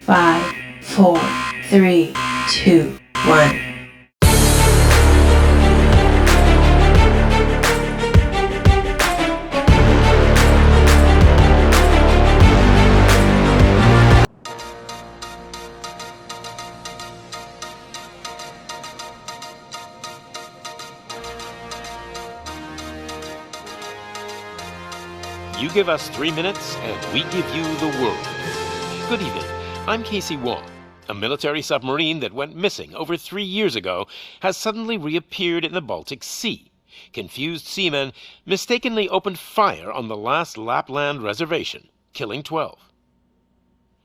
5, 4, 3, 2, 1. You give us 3 minutes, and we give you the world. Good evening. I'm Casey Wong. A military submarine that went missing over 3 years ago has suddenly reappeared in the Baltic Sea. Confused seamen mistakenly opened fire on the last Lapland reservation, killing 12.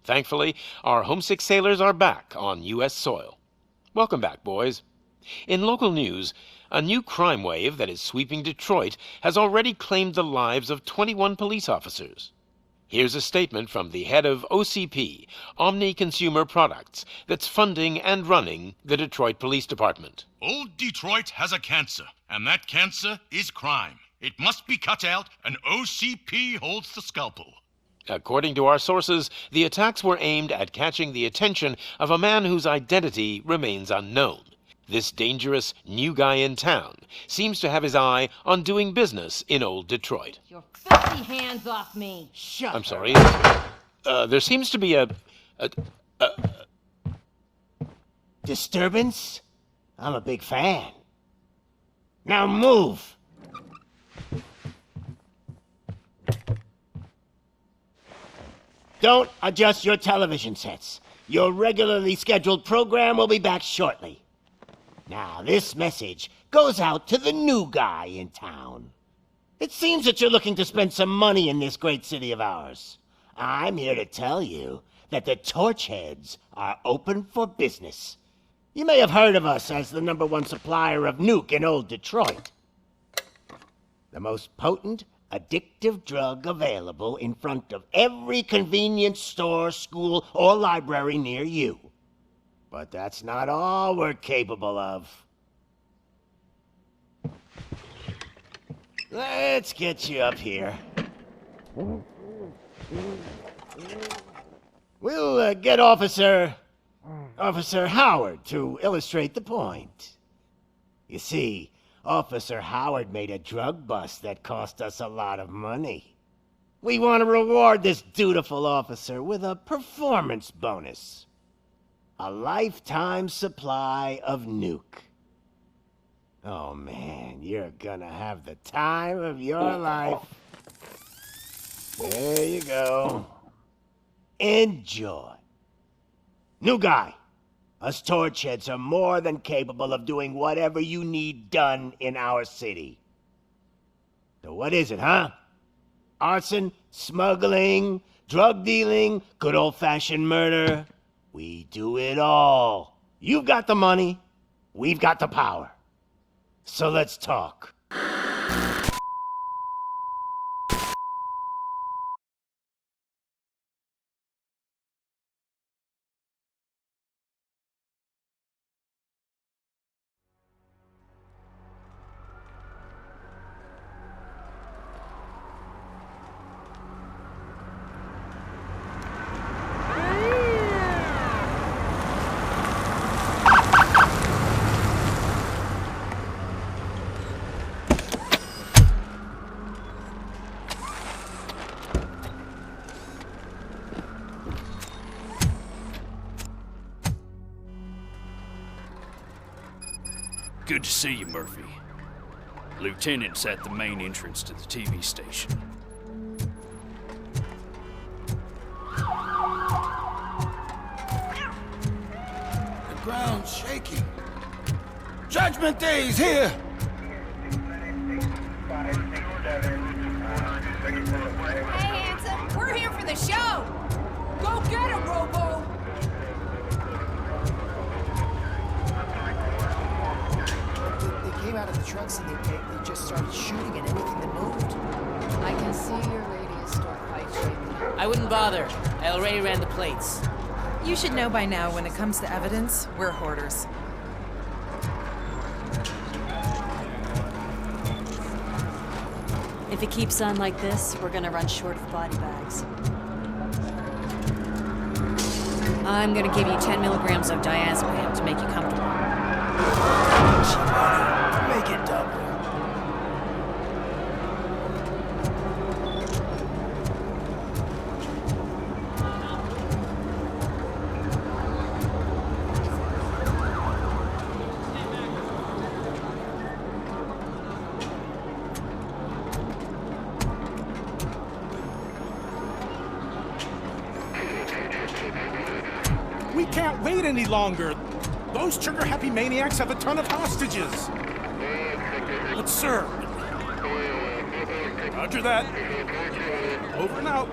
Thankfully, our homesick sailors are back on U.S. soil. Welcome back, boys. In local news, a new crime wave that is sweeping Detroit has already claimed the lives of 21 police officers. Here's a statement from the head of OCP, Omni Consumer Products, that's funding and running the Detroit Police Department. Old Detroit has a cancer, and that cancer is crime. It must be cut out, and OCP holds the scalpel. According to our sources, the attacks were aimed at catching the attention of a man whose identity remains unknown. This dangerous new guy in town seems to have his eye on doing business in old Detroit. Your filthy hands off me! Shut I'm sorry. There seems to be a disturbance? I'm a big fan. Now move! Don't adjust your television sets. Your regularly scheduled program will be back shortly. Now, this message goes out to the new guy in town. It seems that you're looking to spend some money in this great city of ours. I'm here to tell you that the Torchheads are open for business. You may have heard of us as the #1 supplier of nuke in old Detroit. The most potent, addictive drug available in front of every convenience store, school, or library near you. But that's not all we're capable of. Let's get you up here. We'll get Officer Howard to illustrate the point. You see, Officer Howard made a drug bust that cost us a lot of money. We want to reward this dutiful officer with a performance bonus. A lifetime supply of nuke. Oh man, you're gonna have the time of your life. There you go. Enjoy. New guy, us Torchheads are more than capable of doing whatever you need done in our city. So what is it, huh? Arson, smuggling, drug dealing, good old-fashioned murder? We do it all. You've got the money, we've got the power. So let's talk. Good to see you, Murphy. Lieutenant's at the main entrance to the TV station. The ground's shaking. Judgment Day's here! Hey, handsome! We're here for the show! Go get him, Robo! They came out of the trucks and they just started shooting at anything that moved. I can see your radius store quite shaken. I wouldn't bother. I already ran the plates. You should know by now, when it comes to evidence, we're hoarders. If it keeps on like this, we're gonna run short of body bags. I'm gonna give you 10 milligrams of diazepam to make you comfortable. Make it double. We can't wait any longer. Those trigger-happy maniacs have a ton of hostages. But sir... Roger that. Over and out.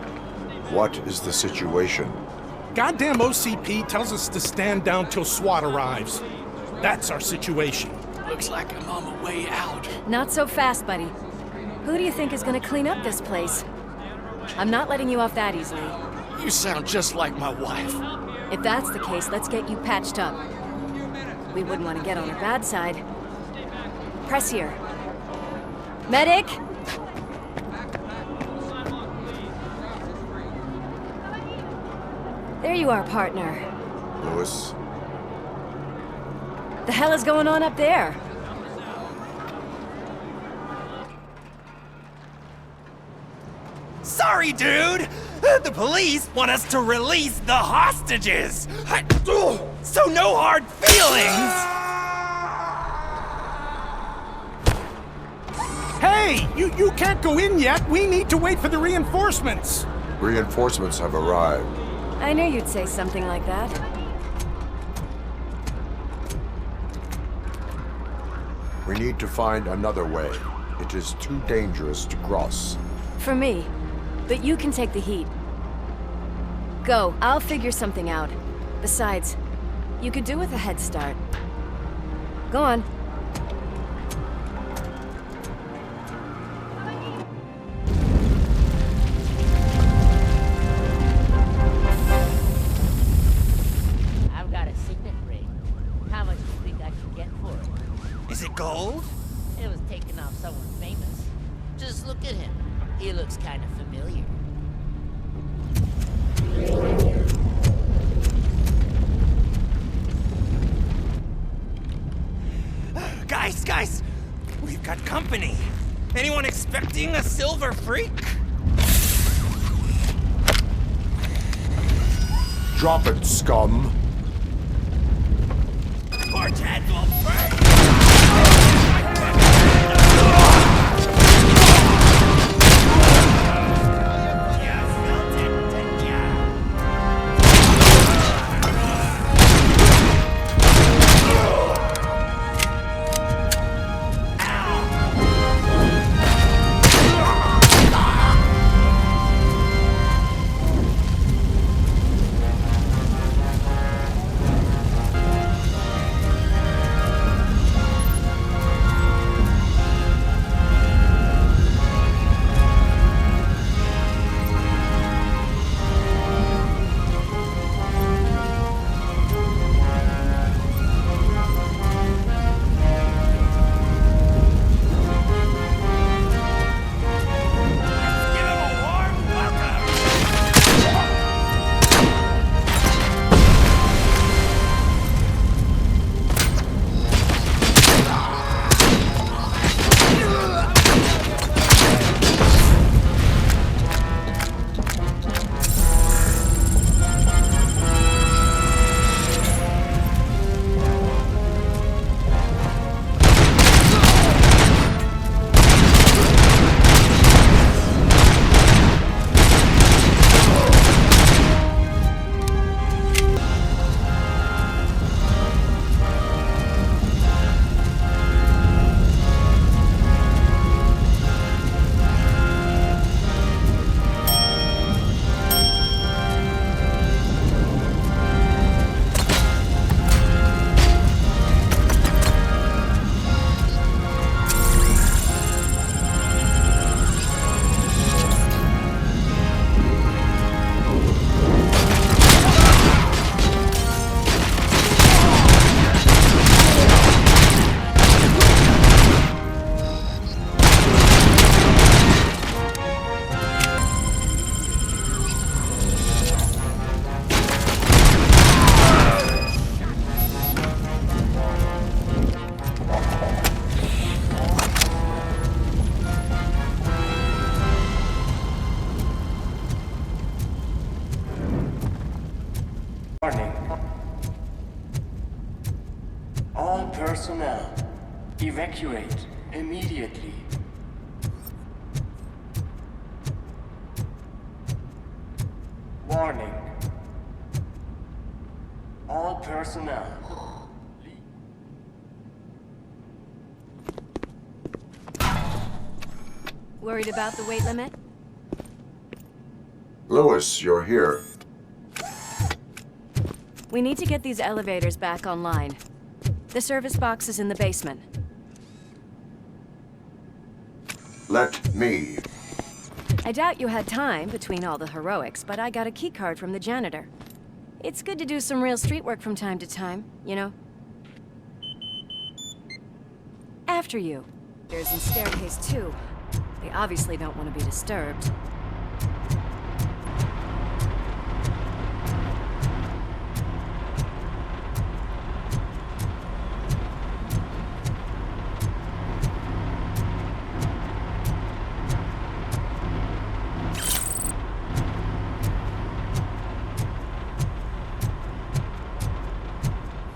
What is the situation? Goddamn OCP tells us to stand down till SWAT arrives. That's our situation. Looks like I'm on my way out. Not so fast, buddy. Who do you think is gonna clean up this place? I'm not letting you off that easily. You sound just like my wife. If that's the case, let's get you patched up. We wouldn't want to get on her bad side. Press here. Medic! There you are, partner. Lewis? The hell is going on up there? Sorry, dude! The police want us to release the hostages! So no hard feelings! Hey! You can't go in yet! We need to wait for the reinforcements! Reinforcements have arrived. I knew you'd say something like that. We need to find another way. It is too dangerous to cross. For me. But you can take the heat. Go, I'll figure something out. Besides, you could do with a head start. Go on. I've got a signet ring. How much do you think I can get for it? Is it gold? It was taken off someone famous. Just look at him. He looks kind of familiar. Guys! We've got company. Anyone expecting a silver freak? Drop it, scum! Poor Tadpole freak! Warning. All personnel, evacuate immediately. Warning. All personnel. Worried about the weight limit? Lewis, you're here. We need to get these elevators back online. The service box is in the basement. Let me. I doubt you had time between all the heroics, but I got a keycard from the janitor. It's good to do some real street work from time to time, you know? After you. There's in staircase 2. They obviously don't want to be disturbed.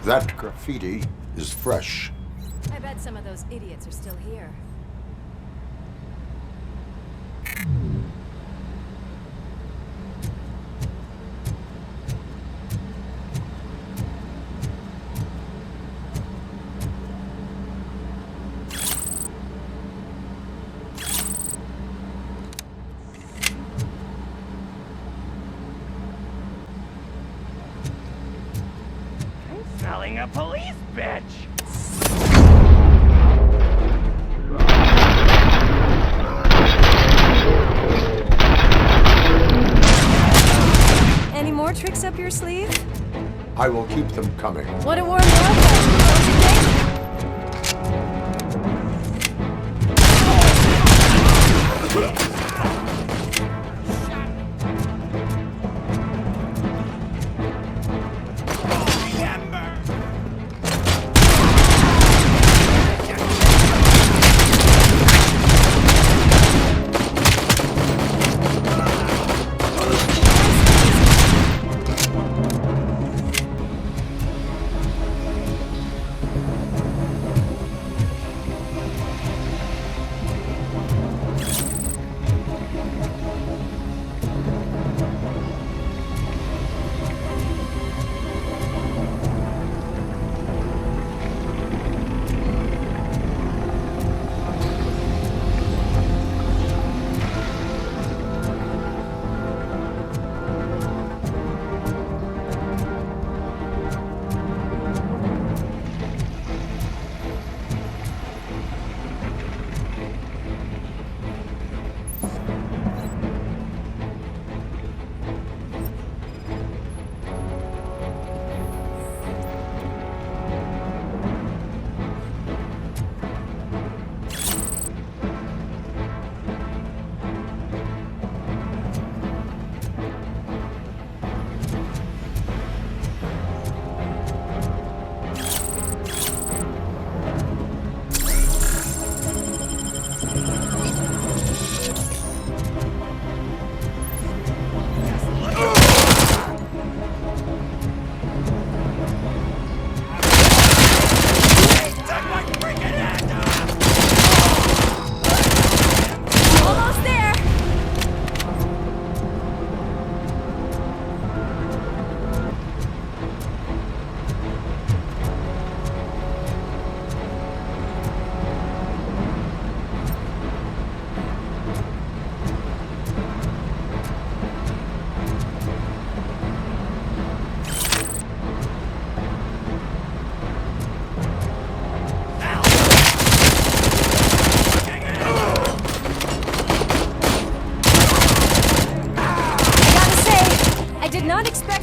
That graffiti is fresh. I bet some of those idiots are still here. Smelling a police bitch! Any more tricks up your sleeve? I will keep them coming. What a warm welcome!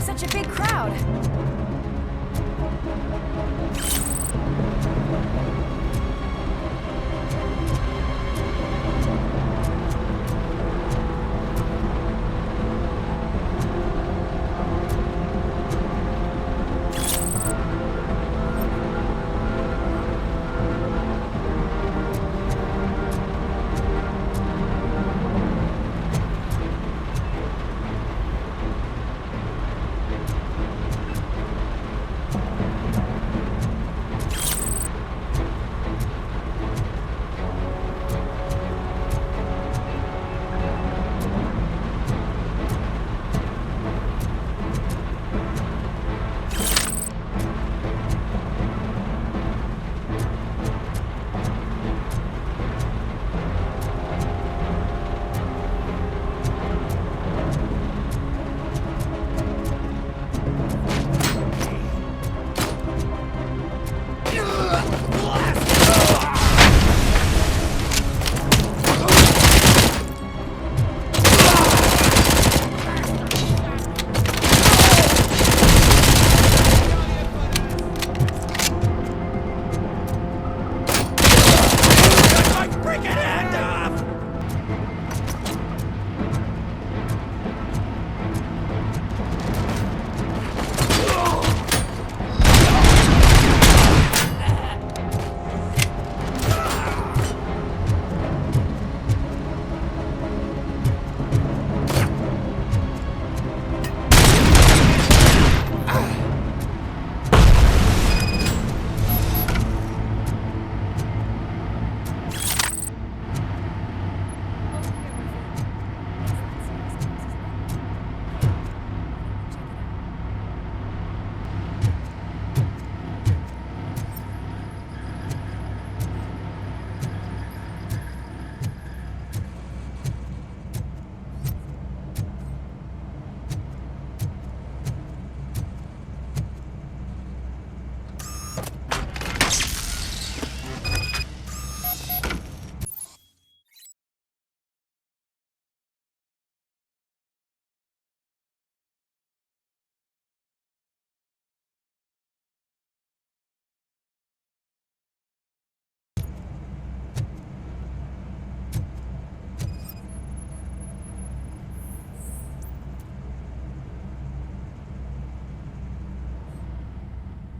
Don't you think?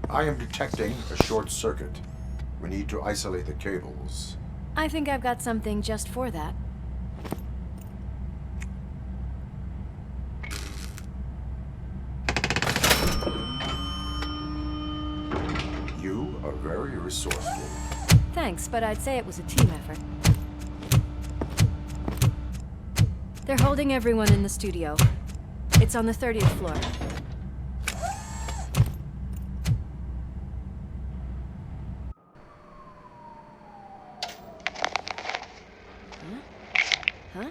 I am detecting a short circuit. We need to isolate the cables. I think I've got something just for that. You are very resourceful. Thanks, but I'd say it was a team effort. They're holding everyone in the studio. It's on the 30th floor. Huh?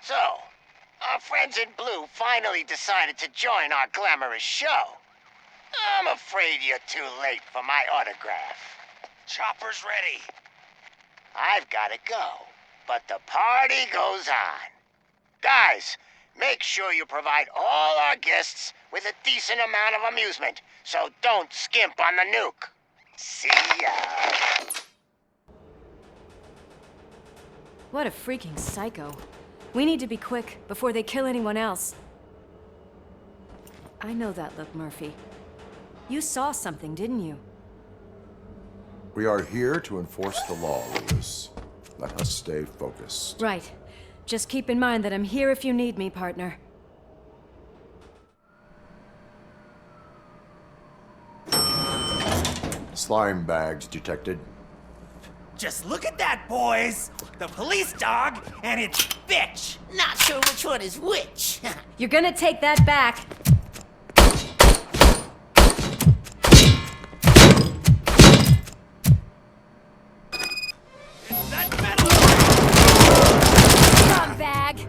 So, our friends in blue finally decided to join our glamorous show. I'm afraid you're too late for my autograph. Chopper's ready. I've got to go, but the party goes on. Guys, make sure you provide all our guests with a decent amount of amusement, so don't skimp on the nuke. See ya. What a freaking psycho. We need to be quick before they kill anyone else. I know that look, Murphy. You saw something, didn't you? We are here to enforce the law, Lewis. Let us stay focused. Right. Just keep in mind that I'm here if you need me, partner. Slime bags detected. Just look at that, boys! The police dog and its bitch! Not sure which one is which. You're gonna take that back. Bag.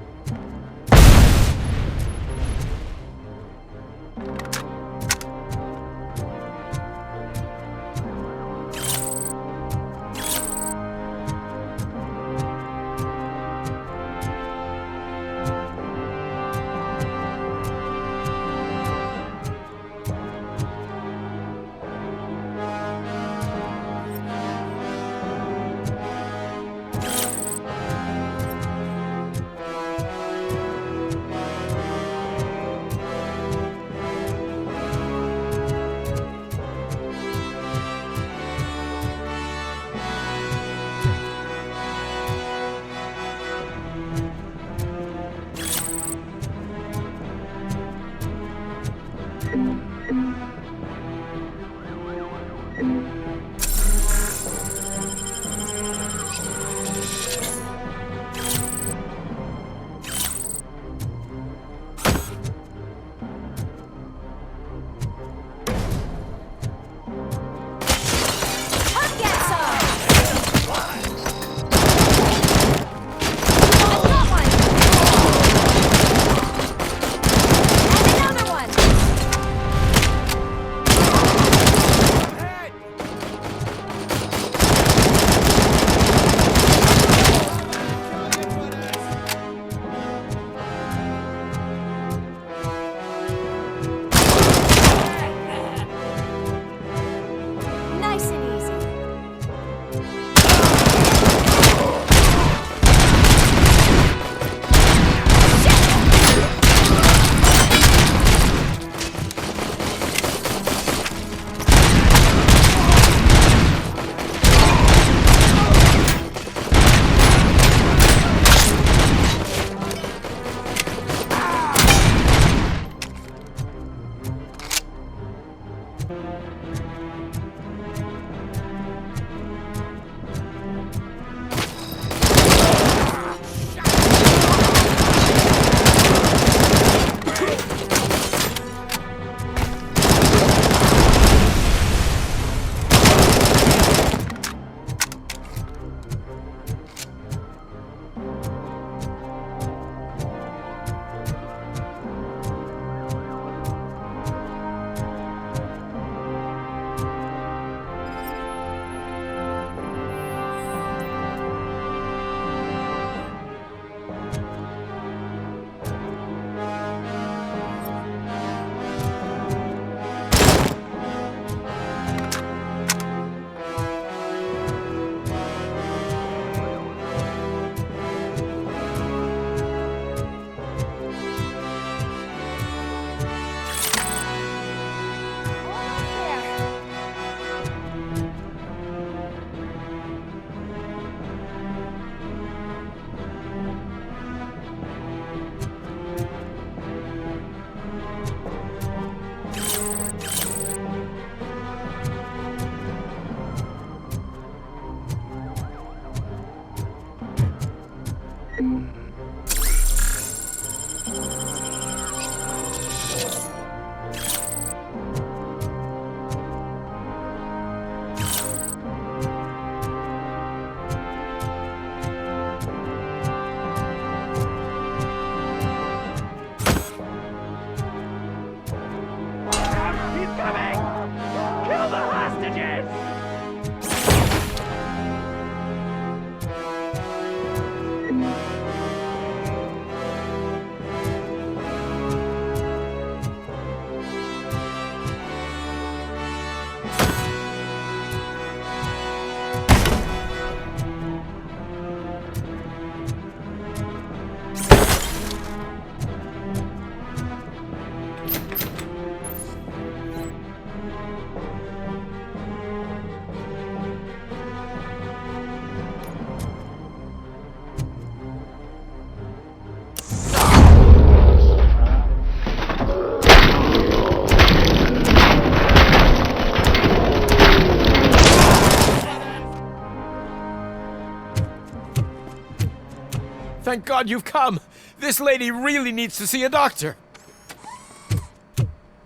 Thank God you've come. This lady really needs to see a doctor.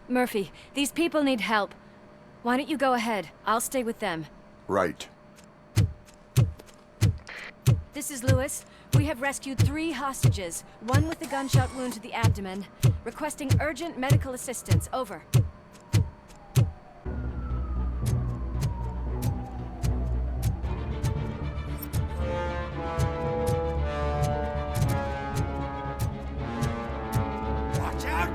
Murphy, these people need help. Why don't you go ahead? I'll stay with them. Right. This is Lewis. We have rescued 3 hostages, one with a gunshot wound to the abdomen, requesting urgent medical assistance. Over. Watch out!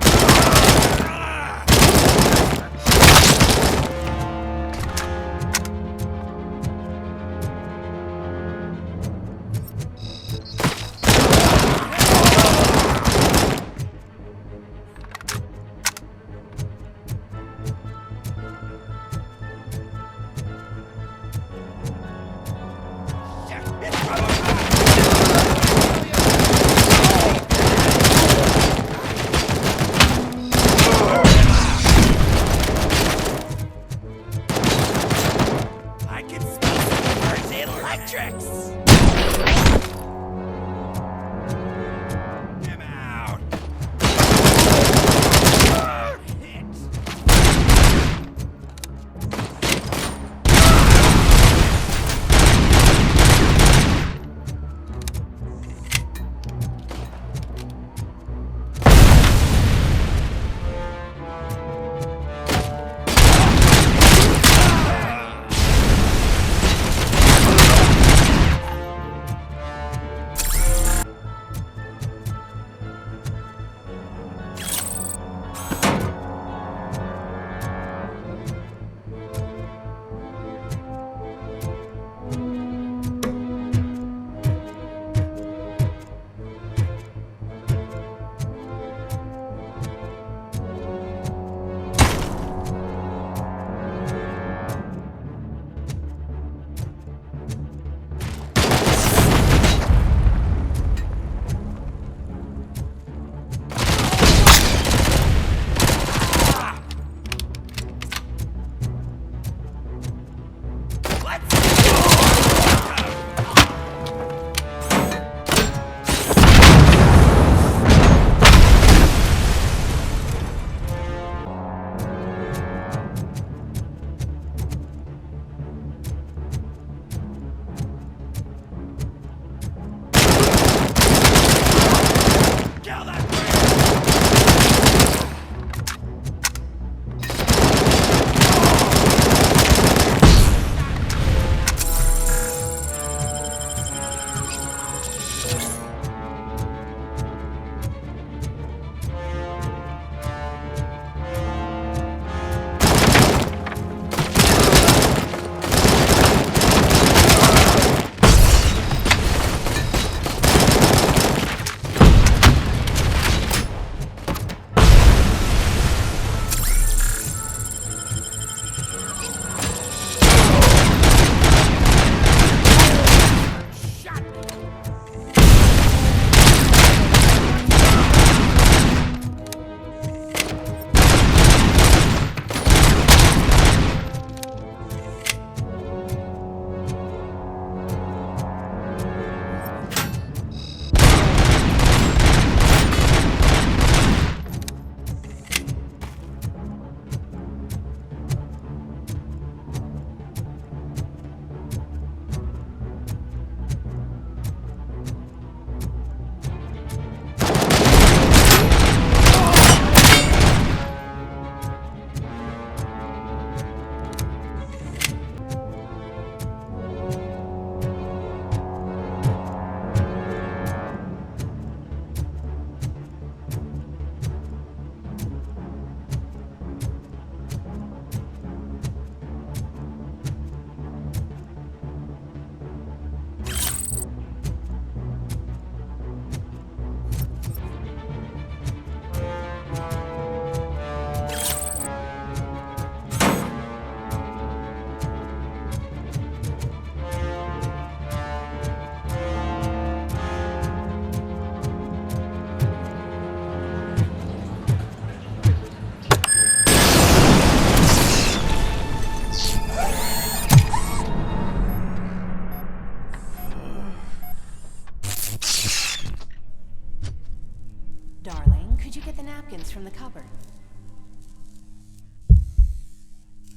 get the napkins from the cupboard.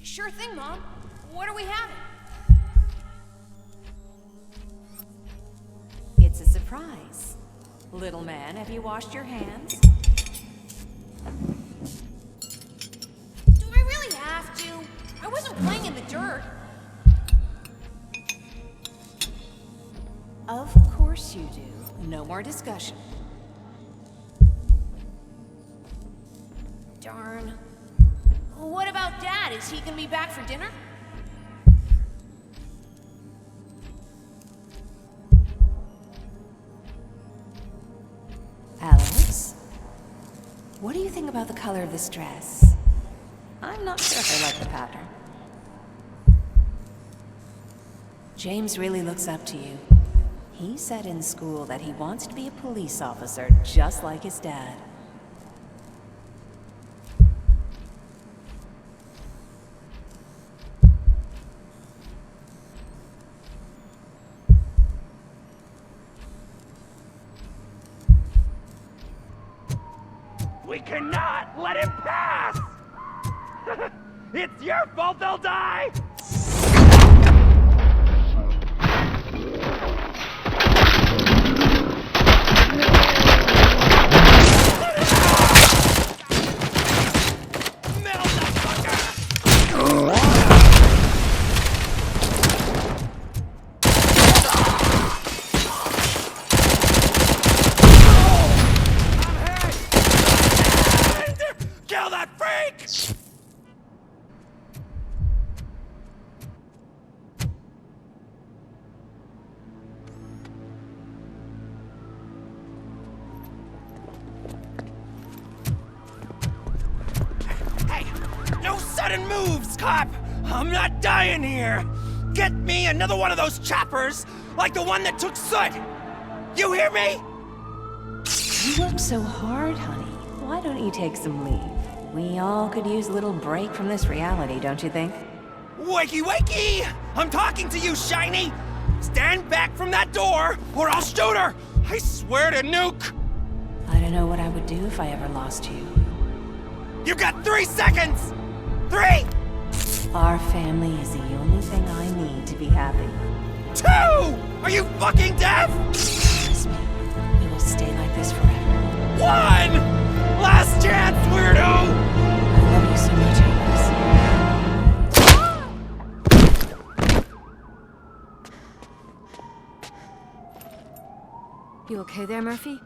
Sure thing, Mom. What are we having? It's a surprise. Little man, have you washed your hands? Do I really have to? I wasn't playing in the dirt. Of course you do. No more discussion. Darn. What about Dad? Is he gonna be back for dinner? Alex? What do you think about the color of this dress? I'm not sure if I like the pattern. James really looks up to you. He said in school that he wants to be a police officer just like his dad. We cannot let him pass! It's your fault they'll die! Kill that freak! Hey! No sudden moves, cop! I'm not dying here! Get me another one of those choppers, like the one that took Soot! You hear me? You work so hard, honey. Why don't you take some leave? We all could use a little break from this reality, don't you think? Wakey wakey! I'm talking to you, Shiny! Stand back from that door, or I'll shoot her! I swear to nuke! I don't know what I would do if I ever lost you. You got 3 seconds! 3! Our family is the only thing I need to be happy. 2! Are you fucking deaf? Trust me, we will stay like this forever. 1! Last chance, weirdo! I love you so much, Alex. You okay there, Murphy?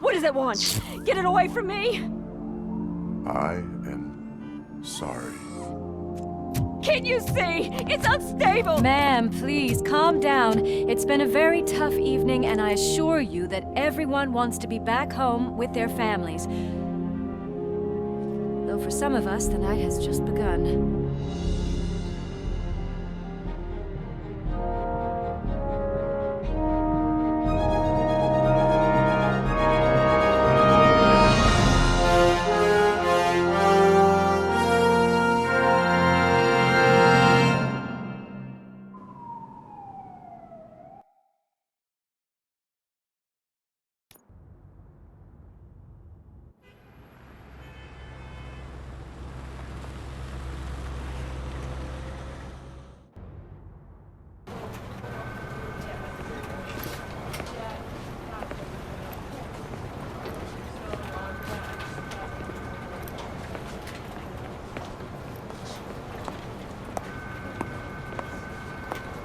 What does it want? Get it away from me! I am sorry. Can't you see? It's unstable! Ma'am, please, calm down. It's been a very tough evening, and I assure you that everyone wants to be back home with their families. Though for some of us, the night has just begun.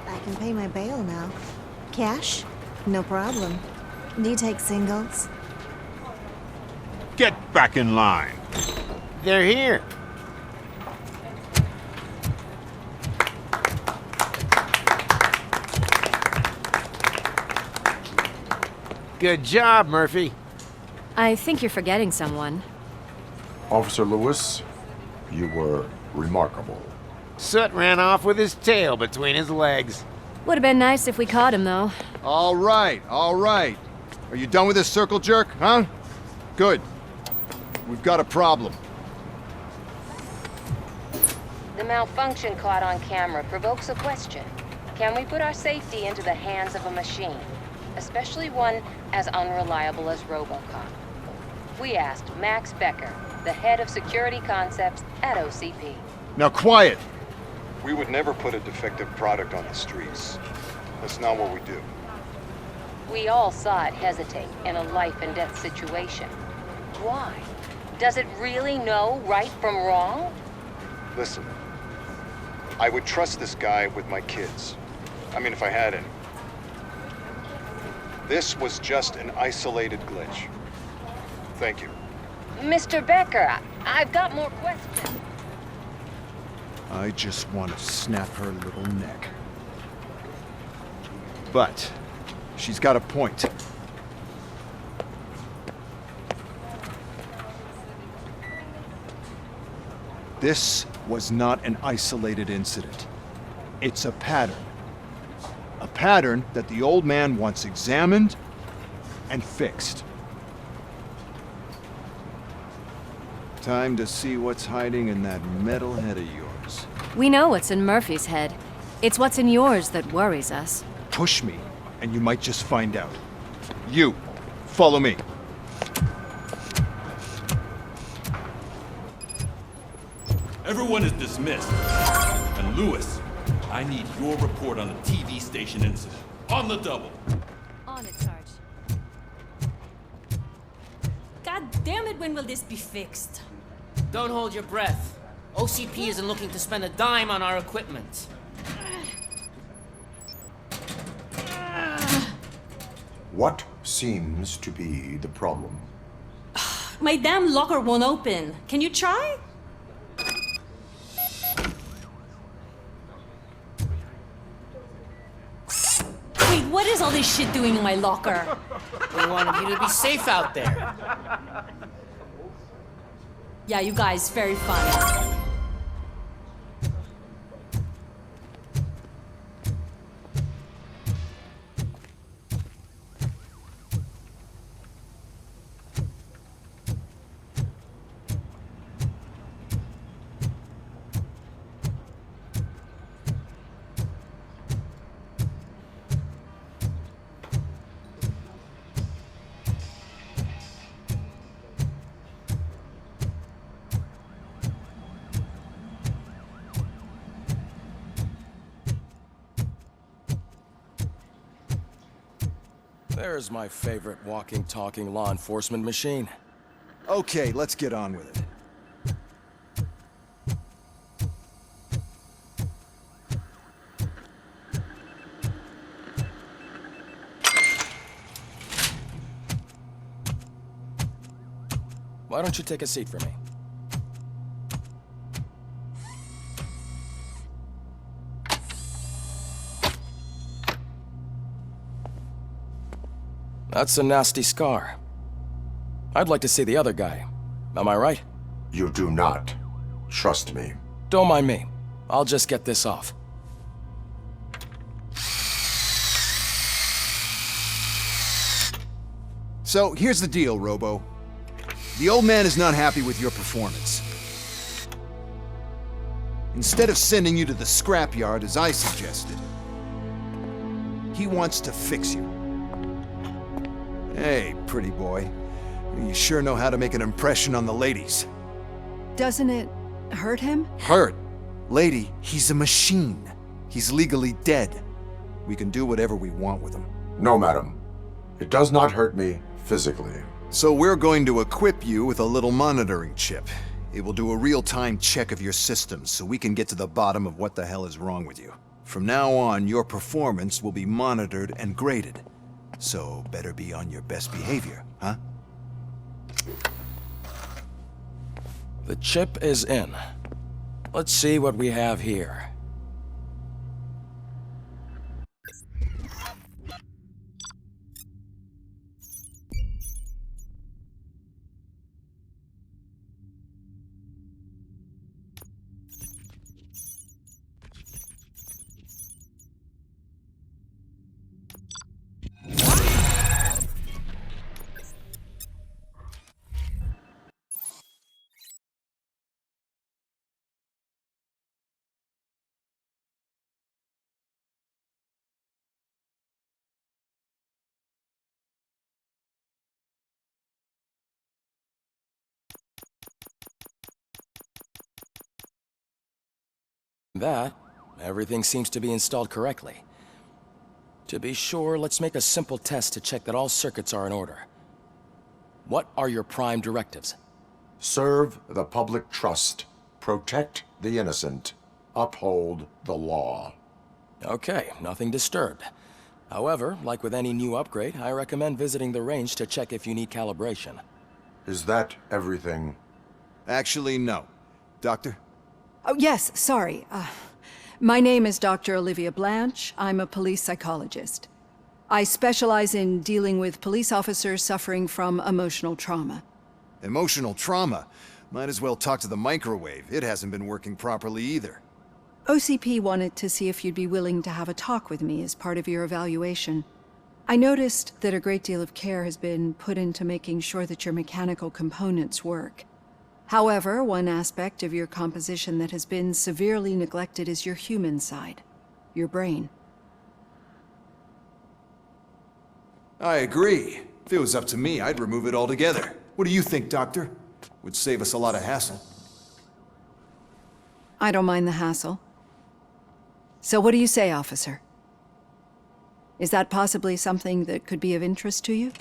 I can pay my bail now. Cash? No problem. Do you take singles? Get back in line. They're here. Good job, Murphy. I think you're forgetting someone. Officer Lewis, you were remarkable. Soot ran off with his tail between his legs. Would have been nice if we caught him, though. All right, all right. Are you done with this circle jerk, huh? Good. We've got a problem. The malfunction caught on camera provokes a question. Can we put our safety into the hands of a machine? Especially one as unreliable as RoboCop. We asked Max Becker, the head of security concepts at OCP. Now quiet! We would never put a defective product on the streets. That's not what we do. We all saw it hesitate in a life and death situation. Why? Does it really know right from wrong? Listen, I would trust this guy with my kids. I mean, if I had any. This was just an isolated glitch. Thank you. Mr. Becker, I've got more questions. I just want to snap her little neck. But she's got a point. This was not an isolated incident. It's a pattern. A pattern that the old man wants examined and fixed. Time to see what's hiding in that metal head of yours. We know what's in Murphy's head. It's what's in yours that worries us. Push me, and you might just find out. You, follow me. Everyone is dismissed. And Lewis, I need your report on the TV station incident. On the double. On it, Sarge. God damn it, when will this be fixed? Don't hold your breath. OCP isn't looking to spend a dime on our equipment. What seems to be the problem? My damn locker won't open. Can you try? Wait, what is all this shit doing in my locker? We wanted you to be safe out there. Yeah, you guys, very funny. There's my favorite walking, talking law enforcement machine. Okay, let's get on with it. Why don't you take a seat for me? That's a nasty scar. I'd like to see the other guy. Am I right? You do not. Trust me. Don't mind me. I'll just get this off. So, here's the deal, Robo. The old man is not happy with your performance. Instead of sending you to the scrapyard as I suggested, he wants to fix you. Hey, pretty boy. You sure know how to make an impression on the ladies. Doesn't it hurt him? Hurt? Lady, he's a machine. He's legally dead. We can do whatever we want with him. No, madam. It does not hurt me physically. So we're going to equip you with a little monitoring chip. It will do a real-time check of your systems so we can get to the bottom of what the hell is wrong with you. From now on, your performance will be monitored and graded. So better be on your best behavior, huh? The chip is in. Let's see what we have here. That, everything seems to be installed correctly. To be sure, let's make a simple test to check that all circuits are in order. What are your prime directives? Serve the public trust. Protect the innocent. Uphold the law. Okay, nothing disturbed. However, like with any new upgrade, I recommend visiting the range to check if you need calibration. Is that everything? Actually, no. Doctor? Oh, yes, sorry. My name is Dr. Olivia Blanche. I'm a police psychologist. I specialize in dealing with police officers suffering from emotional trauma. Emotional trauma? Might as well talk to the microwave. It hasn't been working properly either. OCP wanted to see if you'd be willing to have a talk with me as part of your evaluation. I noticed that a great deal of care has been put into making sure that your mechanical components work. However, one aspect of your composition that has been severely neglected is your human side, your brain. I agree. If it was up to me, I'd remove it altogether. What do you think, Doctor? Would save us a lot of hassle. I don't mind the hassle. So what do you say, officer? Is that possibly something that could be of interest to you?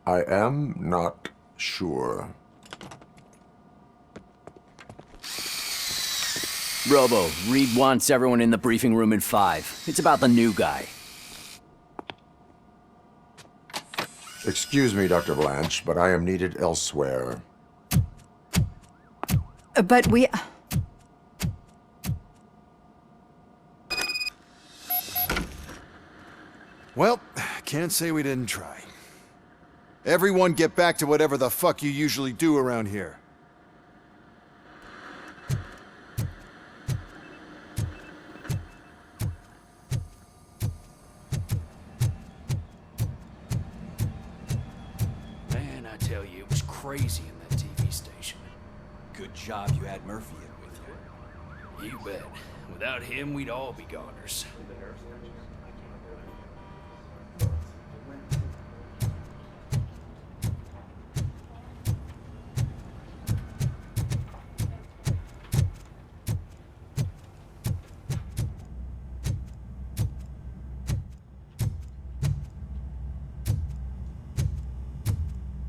I am not sure. Robo, Reed wants everyone in the briefing room in 5. It's about the new guy. Excuse me, Dr. Blanche, but I am needed elsewhere. But we... Well, can't say we didn't try. Everyone get back to whatever the fuck you usually do around here. Man, I tell you, it was crazy in that TV station. Good job you had Murphy in with you. You bet. Without him, we'd all be goners.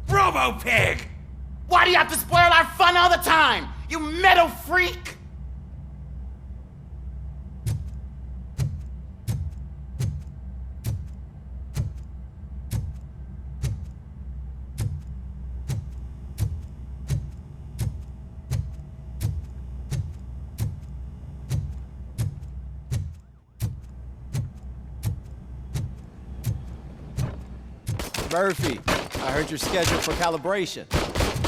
Robo-Pig! Why do you have to spoil our fun all the time? You metal freak! Murphy, I heard you're scheduled for calibration.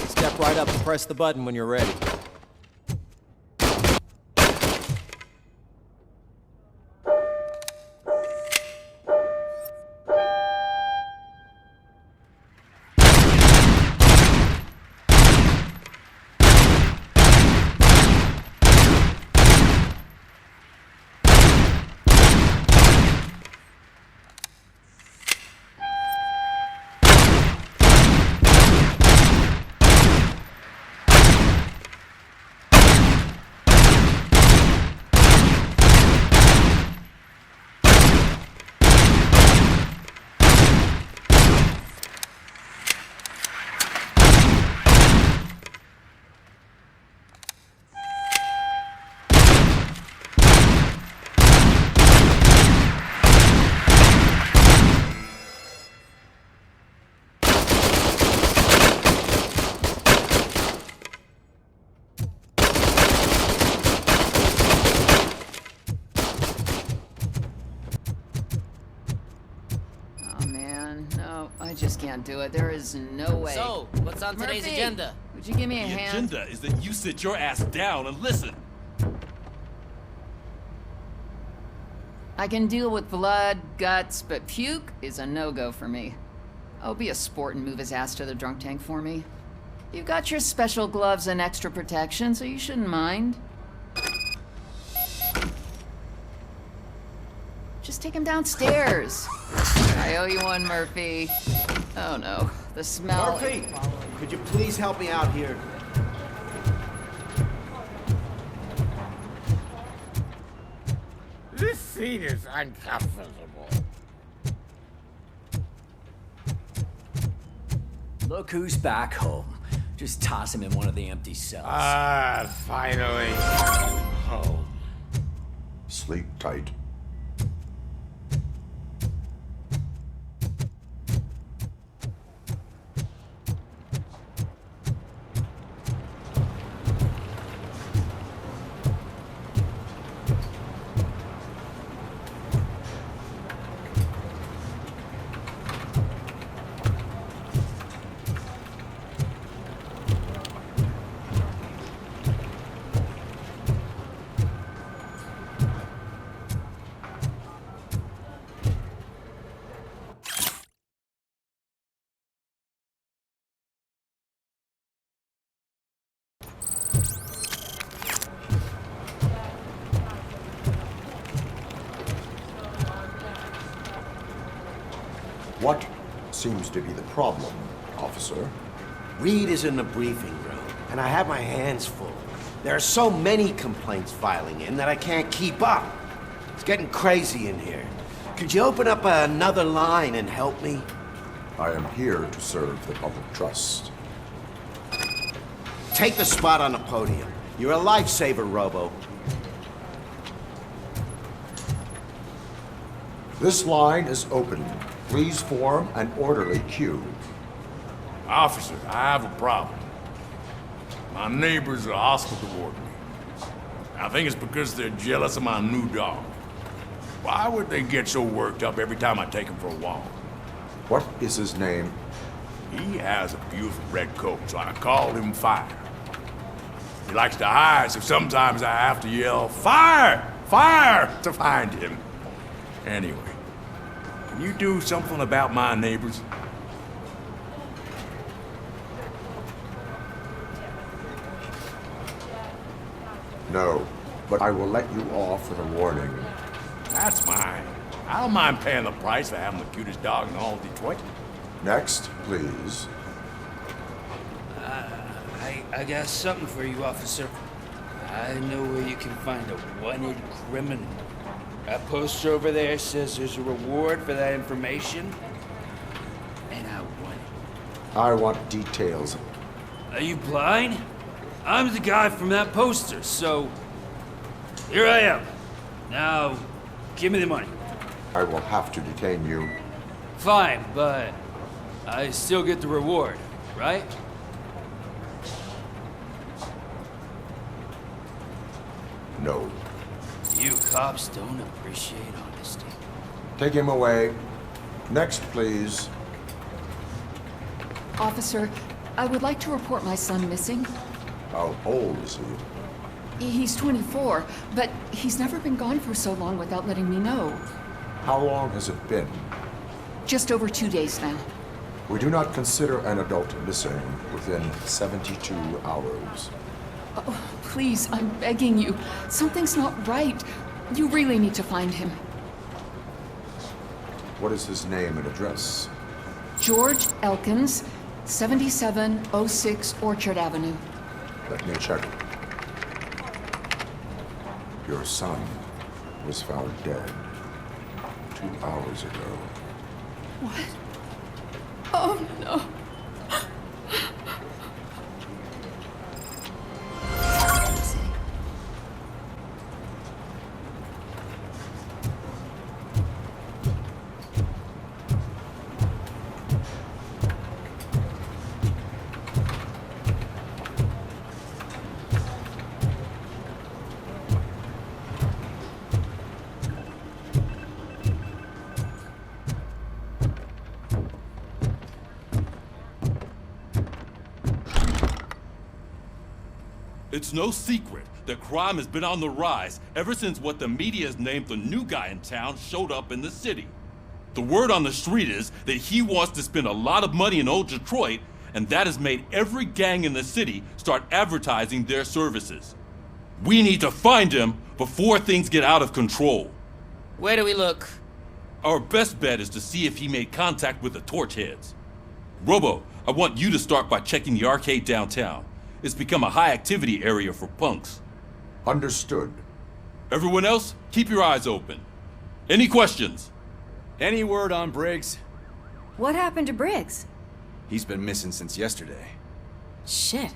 Step right up and press the button when you're ready. I just can't do it. There is no way. So, what's on today's Murphy, agenda? Would you give me a The hand? agenda is that you sit your ass down and listen. I can deal with blood, guts, but puke is a no-go for me. Oh, be a sport and move his ass to the drunk tank for me. You've got your special gloves and extra protection, so you shouldn't mind. Just take him downstairs. I owe you one, Murphy. Oh no, the smell. Murphy, could you please help me out here? seat is uncomfortable. Look who's back home. Just toss him in one of the empty cells. Finally. Home. Sleep tight. What seems to be the problem, officer? Reed is in the briefing room, and I have my hands full. There are so many complaints filing in that I can't keep up. It's getting crazy in here. Could you open up another line and help me? I am here to serve the public trust. Take the spot on the podium. You're a lifesaver, Robo. This line is open. Please form an orderly queue. Officer, I have a problem. My neighbors are hostile toward me. I think it's because they're jealous of my new dog. Why would they get so worked up every time I take him for a walk? What is his name? He has a beautiful red coat, so I called him Fire. He likes to hide, so sometimes I have to yell, "Fire! Fire!" to find him. Anyway, can you do something about my neighbors? No, but I will let you off with a warning. That's mine. I don't mind paying the price for having the cutest dog in all of Detroit. Next, please. I got something for you, officer. I know where you can find a wanted criminal. That poster over there says there's a reward for that information, and I want it. I want details. Are you blind? I'm the guy from that poster, so here I am. Now, give me the money. I will have to detain you. Fine, but I still get the reward, right? No. You cops don't appreciate honesty. Take him away. Next, please. Officer, I would like to report my son missing. How old is he? He's 24, but he's never been gone for so long without letting me know. How long has it been? Just over 2 days now. We do not consider an adult missing within 72 hours. Oh, please, I'm begging you. Something's not right. You really need to find him. What is his name and address? George Elkins, 7706 Orchard Avenue. Let me check. Your son was found dead 2 hours ago. What? Oh, no. It's no secret that crime has been on the rise ever since what the media has named the new guy in town showed up in the city. The word on the street is that he wants to spend a lot of money in old Detroit, and that has made every gang in the city start advertising their services. We need to find him before things get out of control. Where do we look? Our best bet is to see if he made contact with the Torchheads. Robo, I want you to start by checking the arcade downtown. It's become a high-activity area for punks. Understood. Everyone else, keep your eyes open. Any questions? Any word on Briggs? What happened to Briggs? He's been missing since yesterday. Shit.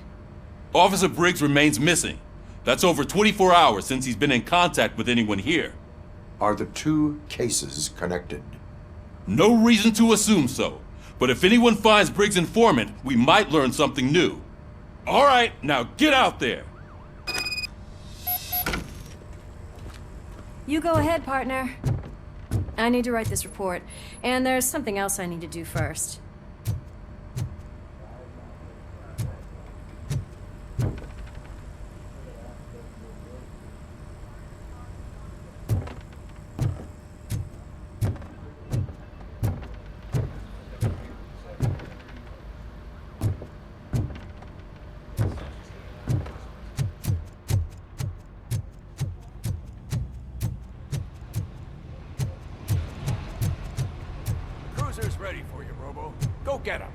Officer Briggs remains missing. That's over 24 hours since he's been in contact with anyone here. Are the two cases connected? No reason to assume so. But if anyone finds Briggs' informant, we might learn something new. All right, now get out there. You go ahead, partner. I need to write this report, and there's something else I need to do first. Cruiser's ready for you, Robo. Go get him.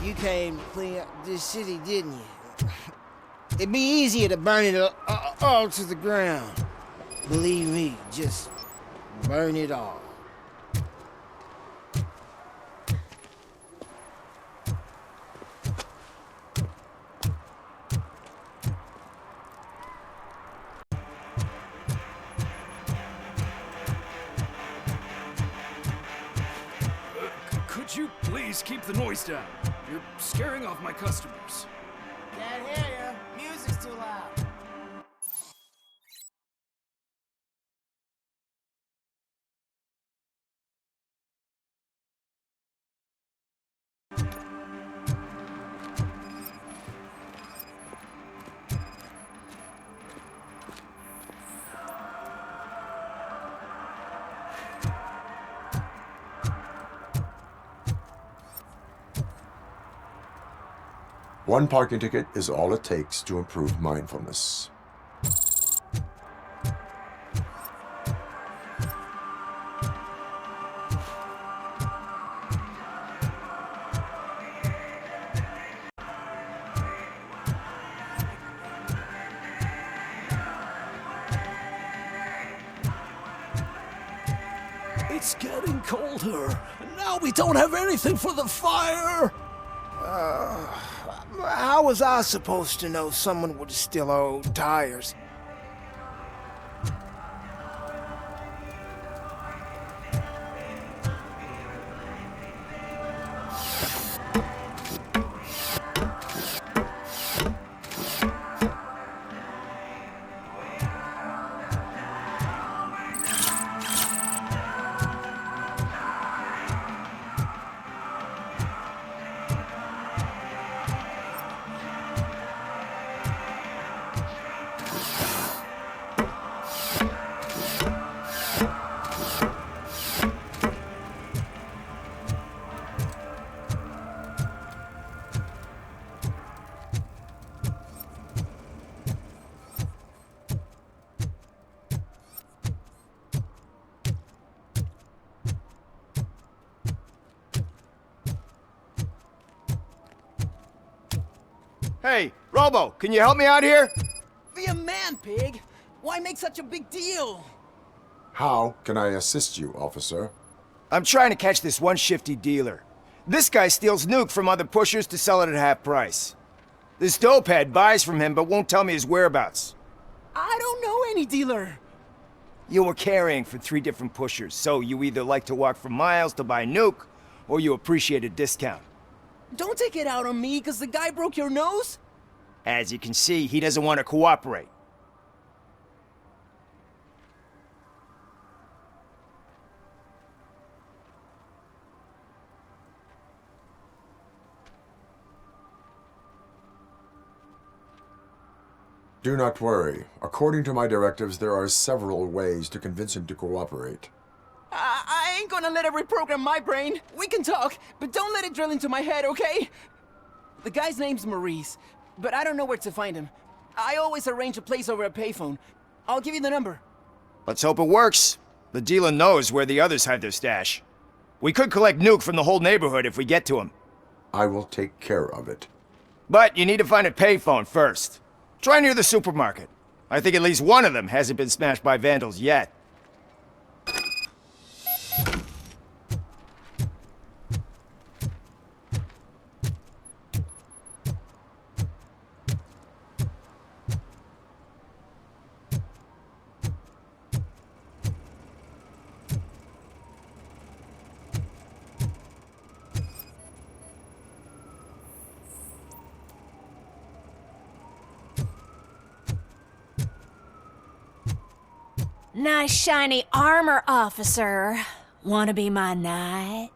You came to clean up this city, didn't you? It'd be easier to burn it all to the ground. Believe me, just burn it all. Could you please keep the noise down? You're scaring off my customers. Can't hear you. Music's too loud. One parking ticket is all it takes to improve mindfulness. It's getting colder, and now we don't have anything for the fire! How was I supposed to know someone would steal our old tires? Hey, Robo, can you help me out here? Be a man, pig. Why make such a big deal? How can I assist you, officer? I'm trying to catch this one shifty dealer. This guy steals nuke from other pushers to sell it at half price. This dopehead buys from him but won't tell me his whereabouts. I don't know any dealer. You were carrying for 3 different pushers, so you either like to walk for miles to buy nuke, or you appreciate a discount. Don't take it out on me because the guy broke your nose. As you can see, he doesn't want to cooperate. Do not worry. According to my directives, there are several ways to convince him to cooperate. I ain't gonna let it reprogram my brain. We can talk, but don't let it drill into my head, okay? The guy's name's Maurice, but I don't know where to find him. I always arrange a place over a payphone. I'll give you the number. Let's hope it works. The dealer knows where the others hide their stash. We could collect Nuke from the whole neighborhood if we get to him. I will take care of it. But you need to find a payphone first. Try near the supermarket. I think at least one of them hasn't been smashed by vandals yet. Nice shiny armor, officer. Wanna be my knight?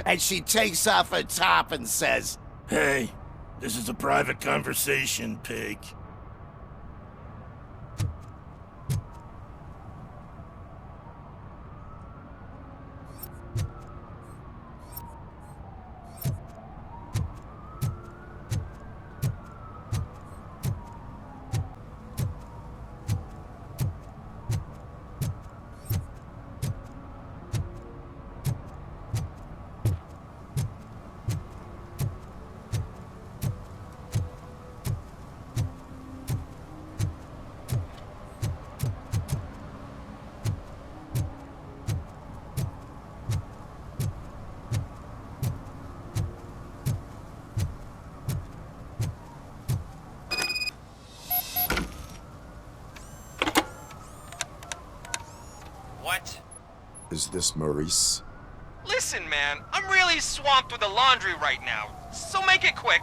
And she takes off her top and says, "Hey, this is a private conversation, pig." What? Is this Maurice? Listen, man, I'm really swamped with the laundry right now, so make it quick.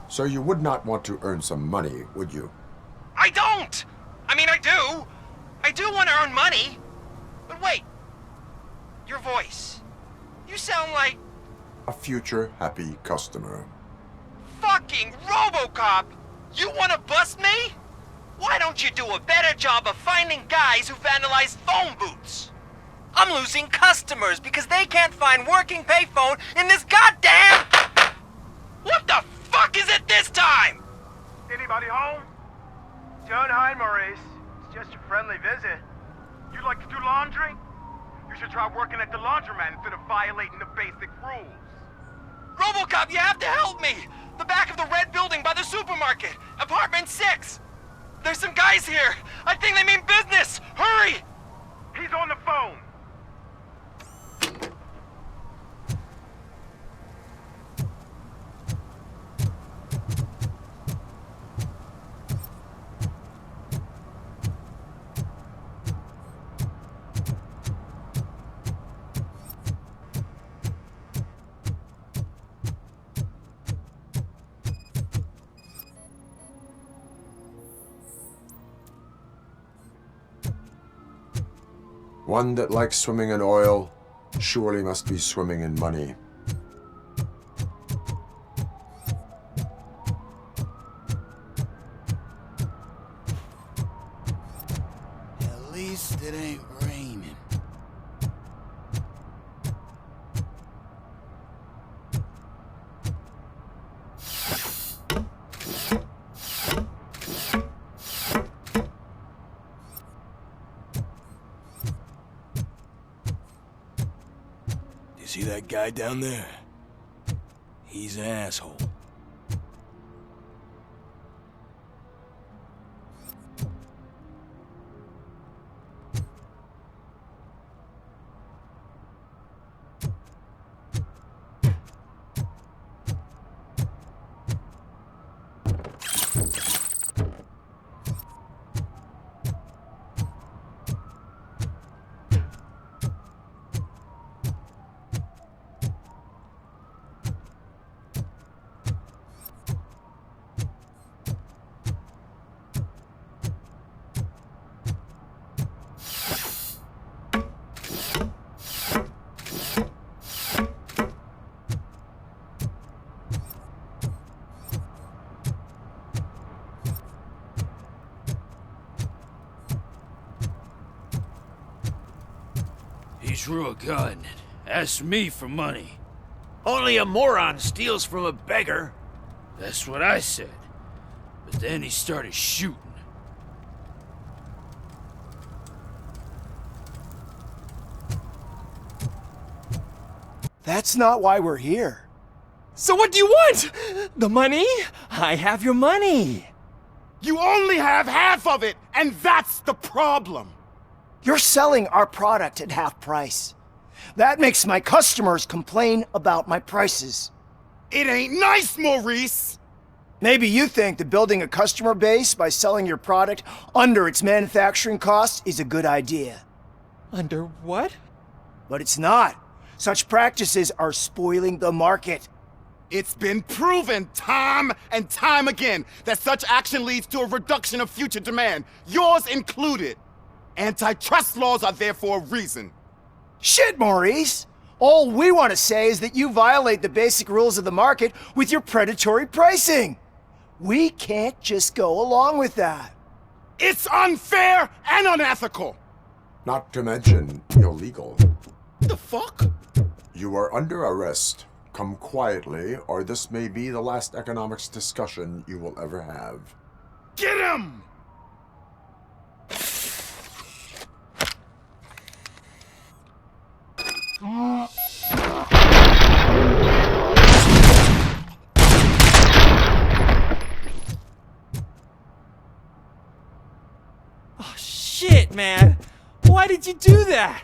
So you would not want to earn some money, would you? I don't! I mean, I do. I do want to earn money. But wait. Your voice. You sound like... A future happy customer. fucking RoboCop! You want to bust me? Why don't you do a better job of finding guys who vandalize phone booths? I'm losing customers because they can't find working payphone in this goddamn... What the fuck is it this time? Anybody home? Don't hide, Maurice. It's just a friendly visit. You like to do laundry? You should try working at the laundromat instead of violating the basic rules. RoboCop, you have to help me! The back of the red building by the supermarket, apartment 6. There's some guys here. I think they mean business. Hurry! He's on the phone. One that likes swimming in oil surely must be swimming in money. At least it ain't raining. You see that guy down there? He's an asshole. He drew a gun and asked me for money. Only a moron steals from a beggar. That's what I said. But then he started shooting. That's not why we're here. So what do you want? The money? I have your money. You only have half of it, and that's the problem. You're selling our product at half price. That makes my customers complain about my prices. It ain't nice, Maurice! Maybe you think that building a customer base by selling your product under its manufacturing cost is a good idea. Under what? But it's not. Such practices are spoiling the market. It's been proven time and time again that such action leads to a reduction of future demand, yours included. Antitrust laws are there for a reason. Shit, Maurice! All we want to say is that you violate the basic rules of the market with your predatory pricing. We can't just go along with that. It's unfair and unethical! Not to mention illegal. The fuck? You are under arrest. Come quietly, or this may be the last economics discussion you will ever have. Get him! Oh, shit, man. Why did you do that?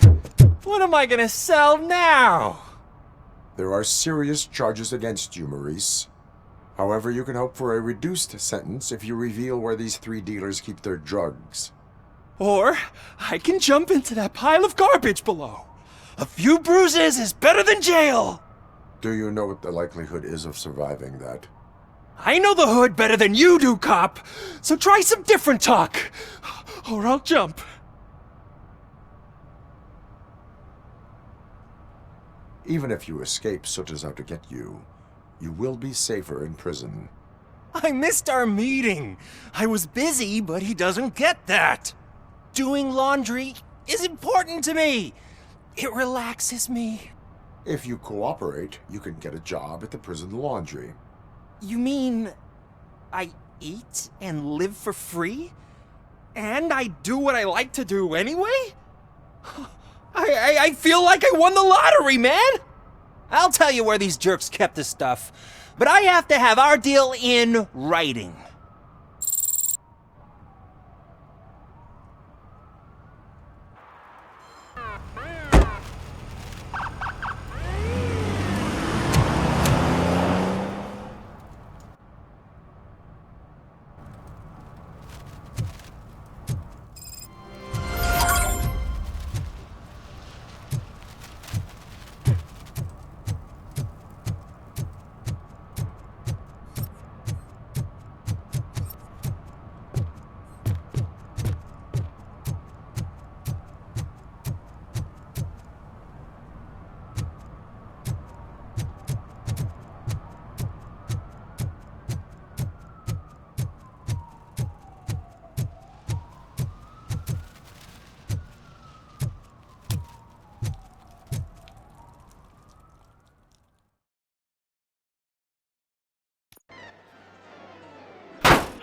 What am I gonna sell now? There are serious charges against you, Maurice. However, you can hope for a reduced sentence if you reveal where these 3 dealers keep their drugs. Or I can jump into that pile of garbage below. A few bruises is better than jail. Do you know what the likelihood is of surviving that? I know the hood better than you do, cop. So try some different talk, or I'll jump. Even if you escape such as out to get you, you will be safer in prison. I missed our meeting. I was busy, but he doesn't get that. Doing laundry is important to me. It relaxes me. If you cooperate, you can get a job at the prison laundry. You mean I eat and live for free? And I do what I like to do anyway? I feel like I won the lottery, man! I'll tell you where these jerks kept the stuff, but I have to have our deal in writing.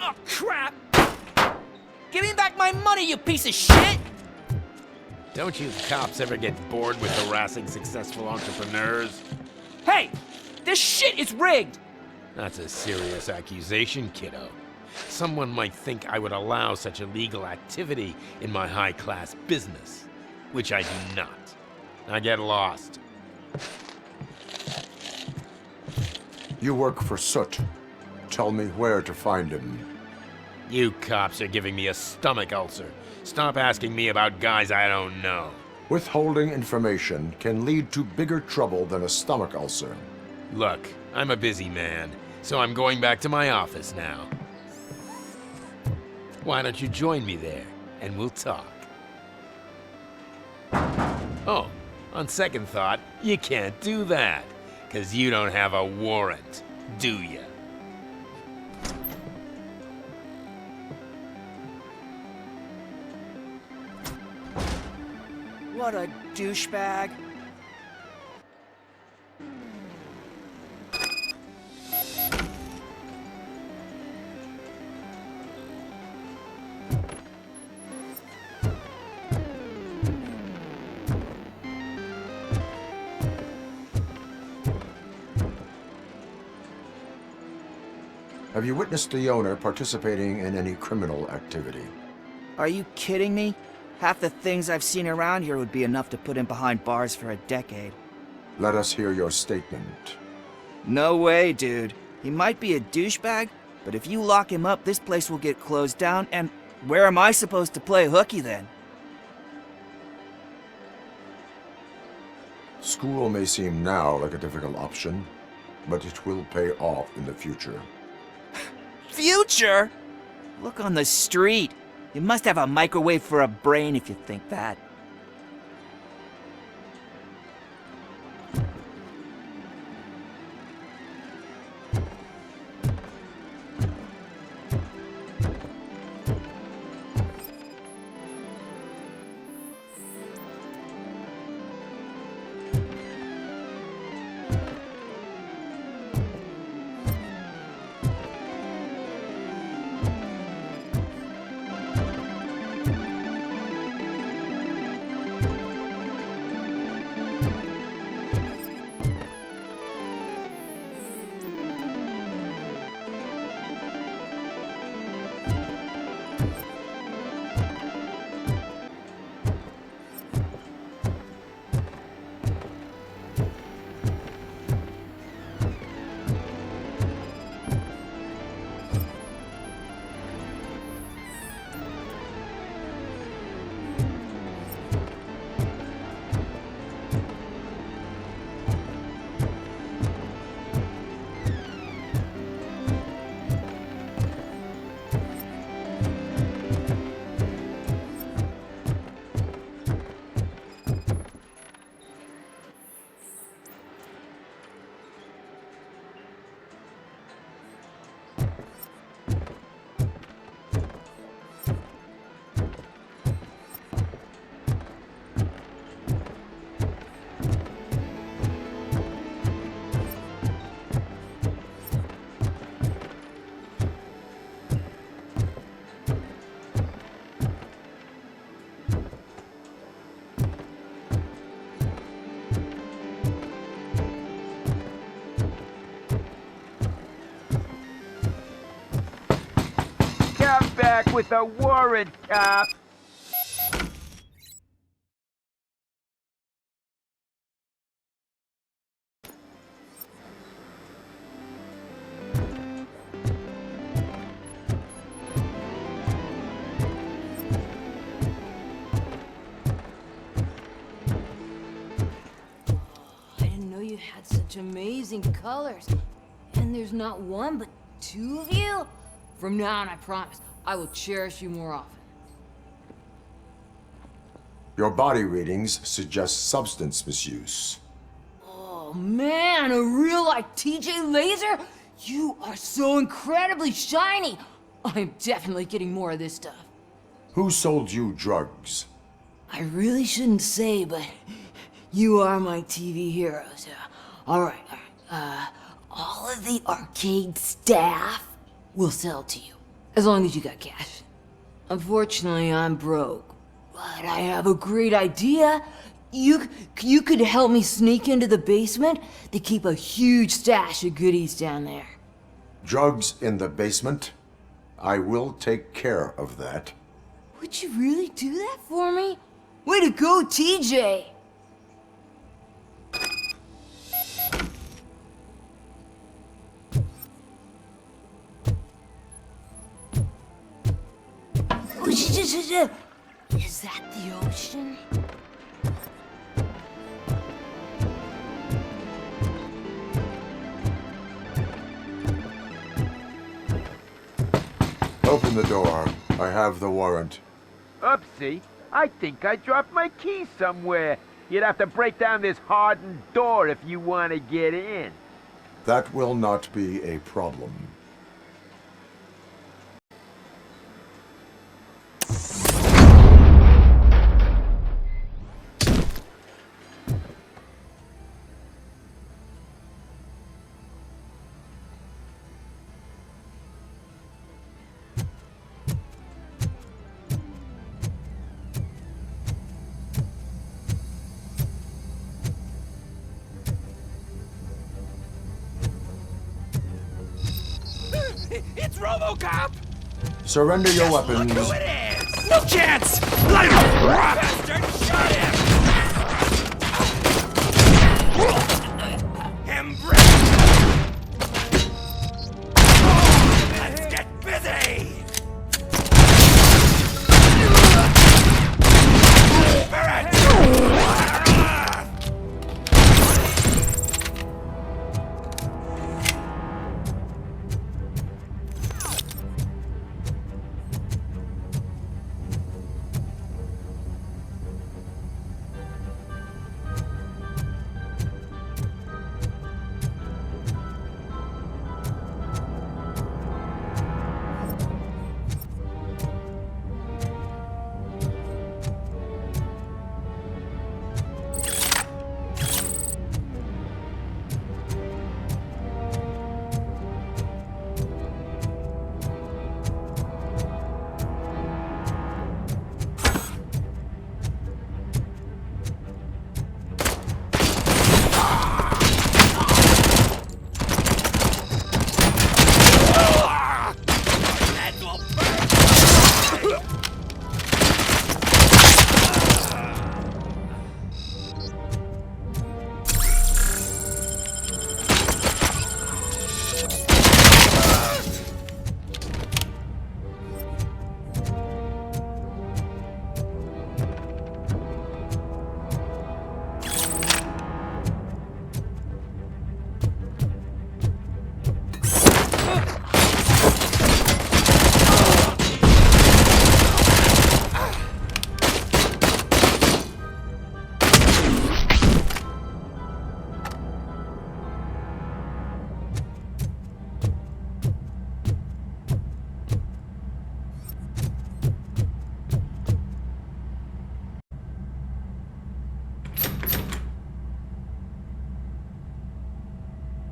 Oh, crap! Give me back my money, you piece of shit! Don't you cops ever get bored with harassing successful entrepreneurs? Hey! This shit is rigged! That's a serious accusation, kiddo. Someone might think I would allow such illegal activity in my high-class business, which I do not. Now get lost. You work for Soot. Tell me where to find him. You cops are giving me a stomach ulcer. Stop asking me about guys I don't know. Withholding information can lead to bigger trouble than a stomach ulcer. Look, I'm a busy man, so I'm going back to my office now. Why don't you join me there, and we'll talk. Oh, on second thought, you can't do that, 'cause you don't have a warrant, do ya? What a douchebag. Have you witnessed the owner participating in any criminal activity? Are you kidding me? Half the things I've seen around here would be enough to put him behind bars for a decade. Let us hear your statement. No way, dude. He might be a douchebag, but if you lock him up, this place will get closed down, and where am I supposed to play hooky then? School may seem now like a difficult option, but it will pay off in the future. Future? Look on the street. You must have a microwave for a brain if you think that. Back with a warrant, cop. I didn't know you had such amazing colors. And there's not one, but two of you? From now on, I promise, I will cherish you more often. Your body readings suggest substance misuse. Oh man, a real like TJ Laser? You are so incredibly shiny! I'm definitely getting more of this stuff. Who sold you drugs? I really shouldn't say, but you are my TV heroes. Alright. All of the arcade staff will sell to you, as long as you got cash. Unfortunately, I'm broke, but I have a great idea. You could help me sneak into the basement? They keep a huge stash of goodies down there. Drugs in the basement? I will take care of that. Would you really do that for me? Way to go, TJ! Is that the ocean? Open the door. I have the warrant. Oopsie. I think I dropped my keys somewhere. You'd have to break down this hardened door if you want to get in. That will not be a problem. It's RoboCop! Surrender your weapons. Look who it is! No chance! Light him! Bastard, shot him! Embrace! Let's get busy!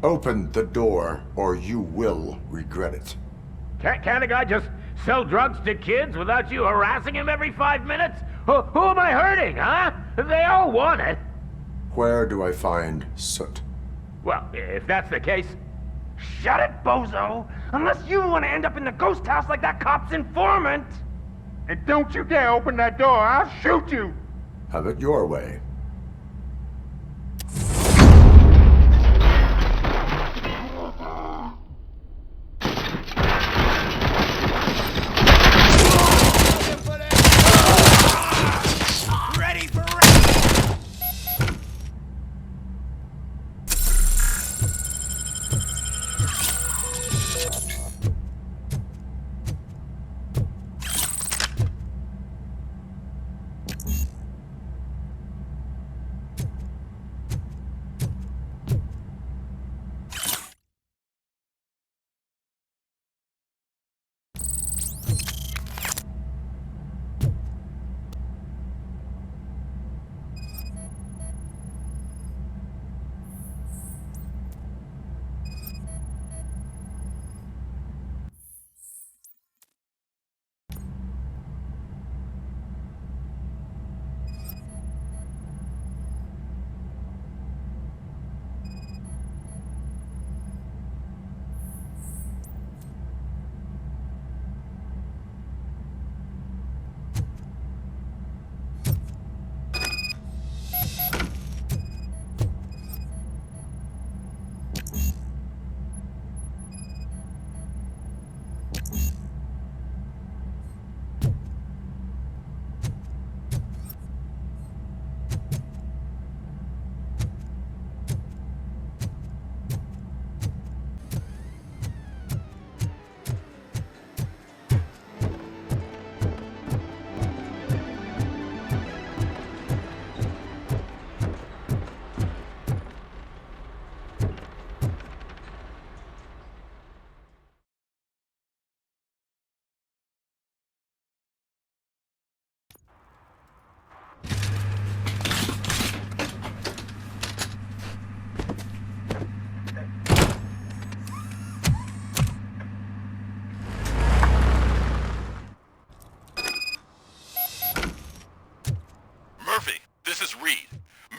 Open the door, or you will regret it. Can't a guy just sell drugs to kids without you harassing him every 5 minutes? Who am I hurting, huh? They all want it. Where do I find Soot? Well, if that's the case, shut it, bozo! Unless you want to end up in the ghost house like that cop's informant! And don't you dare open that door, I'll shoot you! Have it your way. Ready for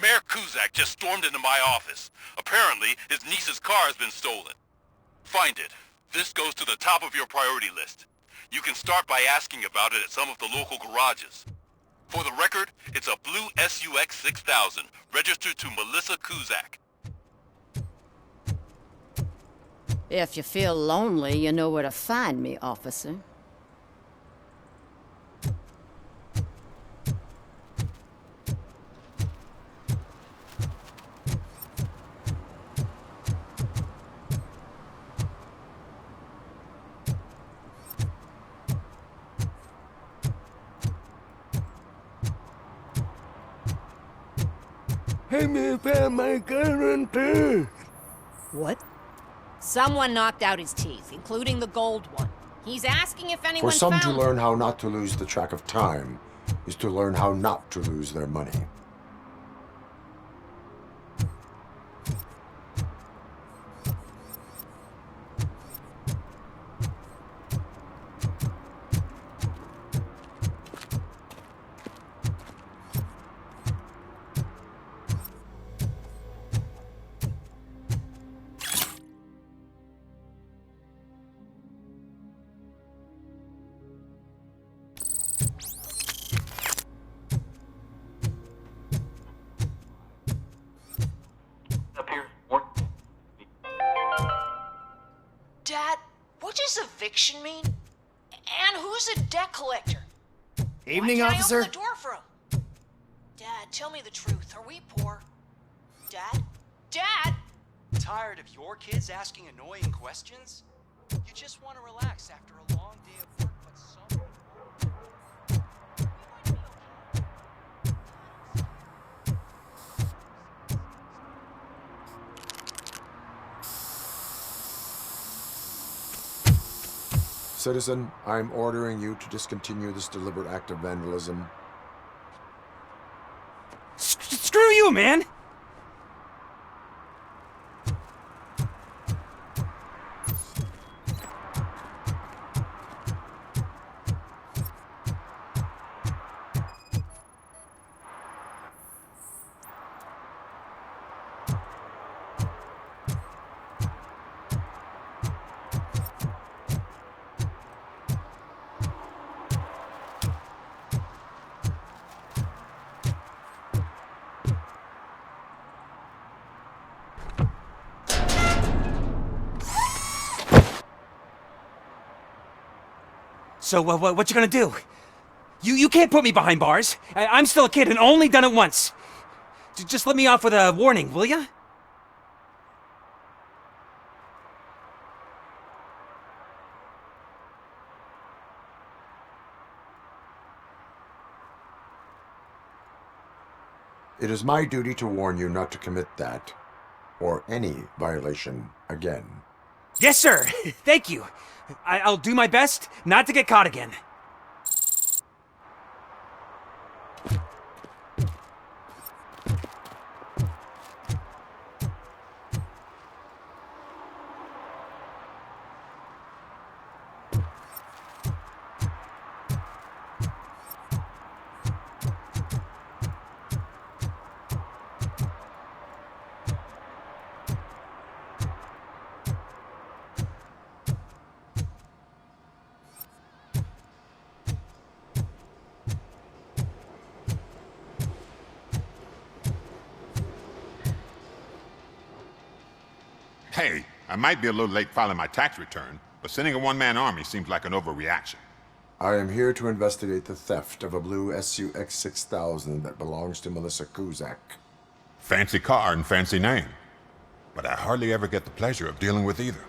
Mayor Kuzak just stormed into my office. Apparently, his niece's car has been stolen. Find it. This goes to the top of your priority list. You can start by asking about it at some of the local garages. For the record, it's a blue SUX 6000, registered to Melissa Kuzak. If you feel lonely, you know where to find me, officer. Hey, me found my guarantee. What? Someone knocked out his teeth, including the gold one. He's asking if anyone For some, found to them. learn how not to lose the track of time is to learn how not to lose their money. Dad, what does eviction mean? And who's a debt collector? Evening, Why can't officer. I open the door for him? Dad, tell me the truth. Are we poor? Dad? Dad? Tired of your kids asking annoying questions? You just want to relax after a long day of work, but so... Citizen, I'm ordering you to discontinue this deliberate act of vandalism. Screw you, man! So, what you gonna do? You can't put me behind bars. I'm still a kid and only done it once. Just let me off with a warning, will ya? It is my duty to warn you not to commit that, or any violation, again. Yes, sir. Thank you. I'll do my best not to get caught again. Hey, I might be a little late filing my tax return, but sending a one-man army seems like an overreaction. I am here to investigate the theft of a blue SUX 6000 that belongs to Melissa Kuzak. Fancy car and fancy name, but I hardly ever get the pleasure of dealing with either.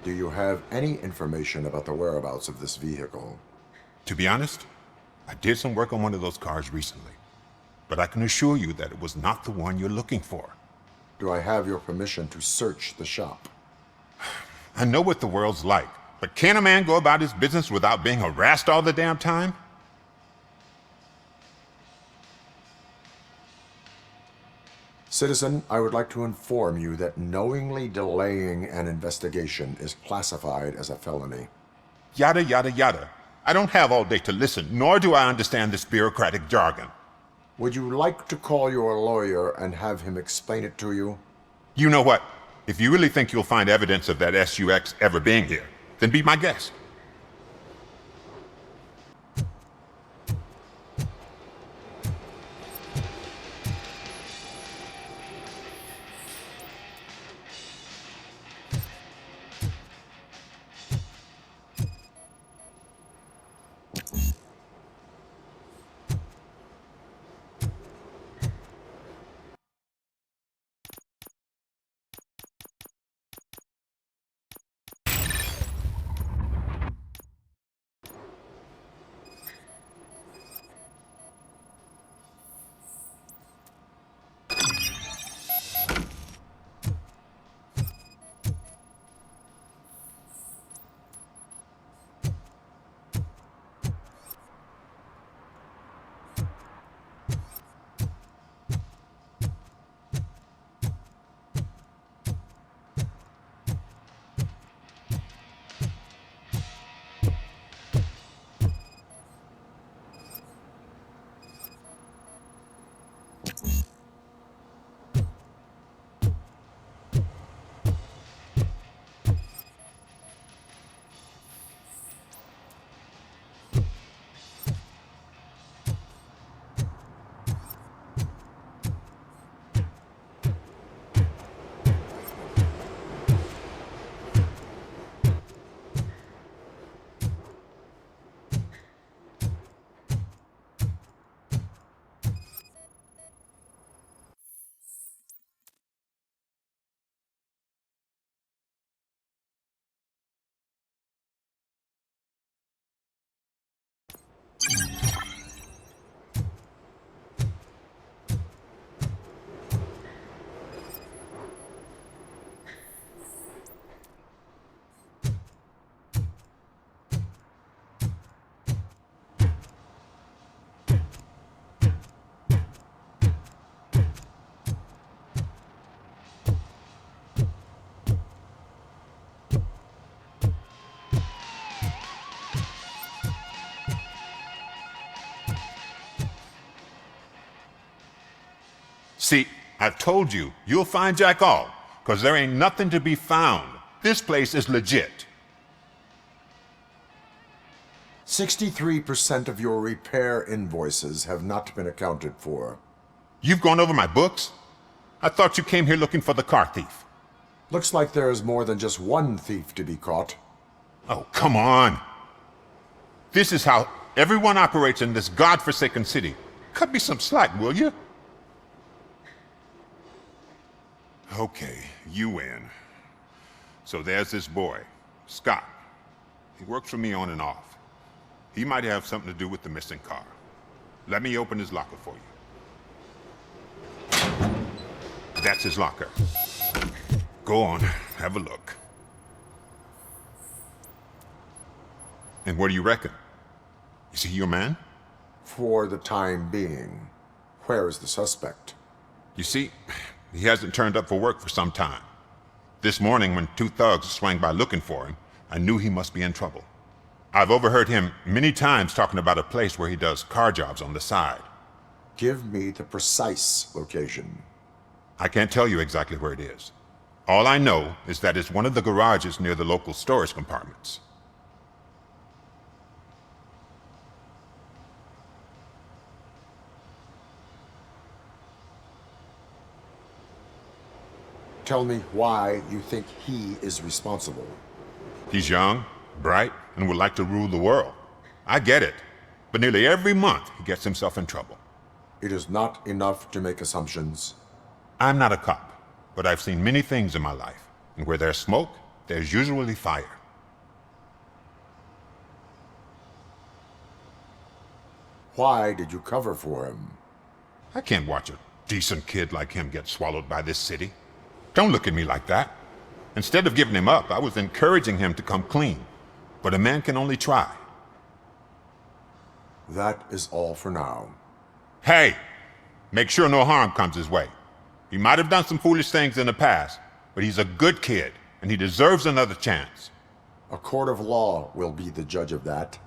Do you have any information about the whereabouts of this vehicle? To be honest, I did some work on one of those cars recently, but I can assure you that it was not the one you're looking for. Do I have your permission to search the shop? I know what the world's like, but can a man go about his business without being harassed all the damn time? Citizen, I would like to inform you that knowingly delaying an investigation is classified as a felony. Yada, yada, yada. I don't have all day to listen, nor do I understand this bureaucratic jargon. Would you like to call your lawyer and have him explain it to you? You know what? If you really think you'll find evidence of that SUX ever being here, then be my guest. See, I've told you, you'll find Jack all, because there ain't nothing to be found. This place is legit. 63% of your repair invoices have not been accounted for. You've gone over my books? I thought you came here looking for the car thief. Looks like there is more than just one thief to be caught. Oh, come on. This is how everyone operates in this godforsaken city. Cut me some slack, will you? Okay, you win. So there's this boy, Scott. He works for me on and off. He might have something to do with the missing car. Let me open his locker for you. That's his locker. Go on, have a look. And what do you reckon? Is he your man? For the time being. Where is the suspect? You see, he hasn't turned up for work for some time. This morning, when two thugs swang by looking for him, I knew he must be in trouble. I've overheard him many times talking about a place where he does car jobs on the side. Give me the precise location. I can't tell you exactly where it is. All I know is that it's one of the garages near the local storage compartments. Tell me why you think he is responsible. He's young, bright, and would like to rule the world. I get it. But nearly every month, he gets himself in trouble. It is not enough to make assumptions. I'm not a cop, but I've seen many things in my life. And where there's smoke, there's usually fire. Why did you cover for him? I can't watch a decent kid like him get swallowed by this city. Don't look at me like that. Instead of giving him up, I was encouraging him to come clean. But a man can only try. That is all for now. Hey! Make sure no harm comes his way. He might have done some foolish things in the past, but he's a good kid, and he deserves another chance. A court of law will be the judge of that.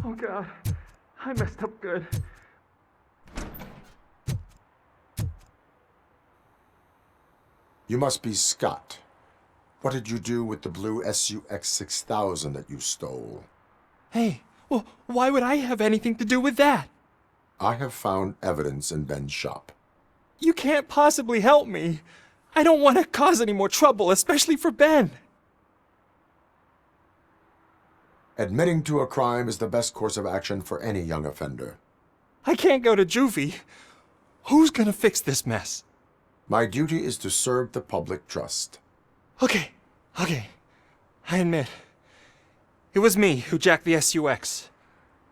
Oh God, I messed up good. You must be Scott. What did you do with the blue SUX 6000 that you stole? Hey, well, why would I have anything to do with that? I have found evidence in Ben's shop. You can't possibly help me. I don't want to cause any more trouble, especially for Ben. Admitting to a crime is the best course of action for any young offender. I can't go to juvie. Who's gonna fix this mess? My duty is to serve the public trust. Okay. I admit. It was me who jacked the SUX.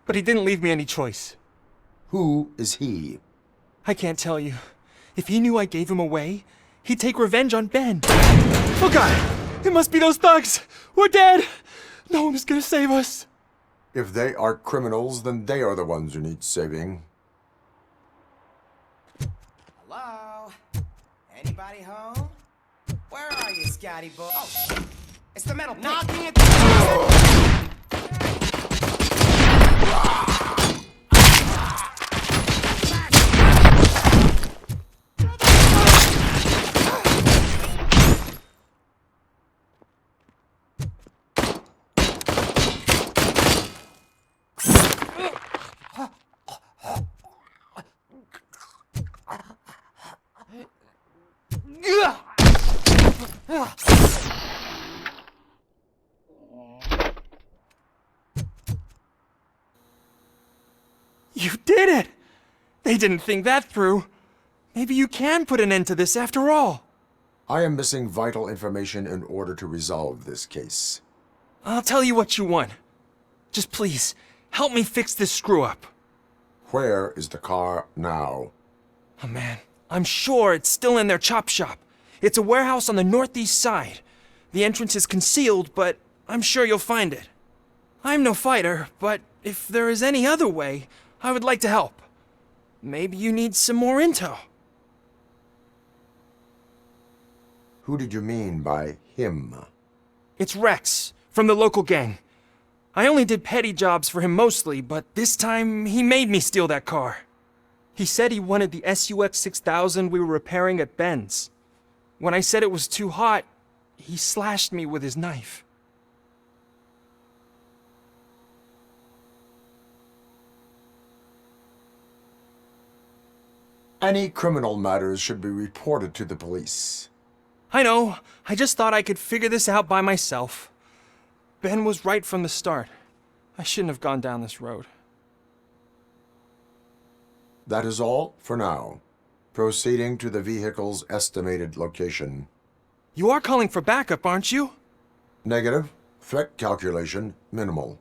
But he didn't leave me any choice. Who is he? I can't tell you. If he knew I gave him away, he'd take revenge on Ben. Oh God! It must be those thugs! We're dead! No one is gonna save us. If they are criminals, then they are the ones who need saving. Hello? Anybody home? Where are you, Scotty boy? Oh, it's the metal knocking at the You did it! They didn't think that through. Maybe you can put an end to this after all. I am missing vital information in order to resolve this case. I'll tell you what you want. Just please, help me fix this screw-up. Where is the car now? Oh man, I'm sure it's still in their chop shop. It's a warehouse on the northeast side. The entrance is concealed, but I'm sure you'll find it. I'm no fighter, but if there is any other way, I would like to help. Maybe you need some more intel. Who did you mean by him? It's Rex, from the local gang. I only did petty jobs for him mostly, but this time he made me steal that car. He said he wanted the SUX 6000 we were repairing at Ben's. When I said it was too hot, he slashed me with his knife. Any criminal matters should be reported to the police. I know. I just thought I could figure this out by myself. Ben was right from the start. I shouldn't have gone down this road. That is all for now. Proceeding to the vehicle's estimated location. You are calling for backup, aren't you? Negative. Threat calculation minimal.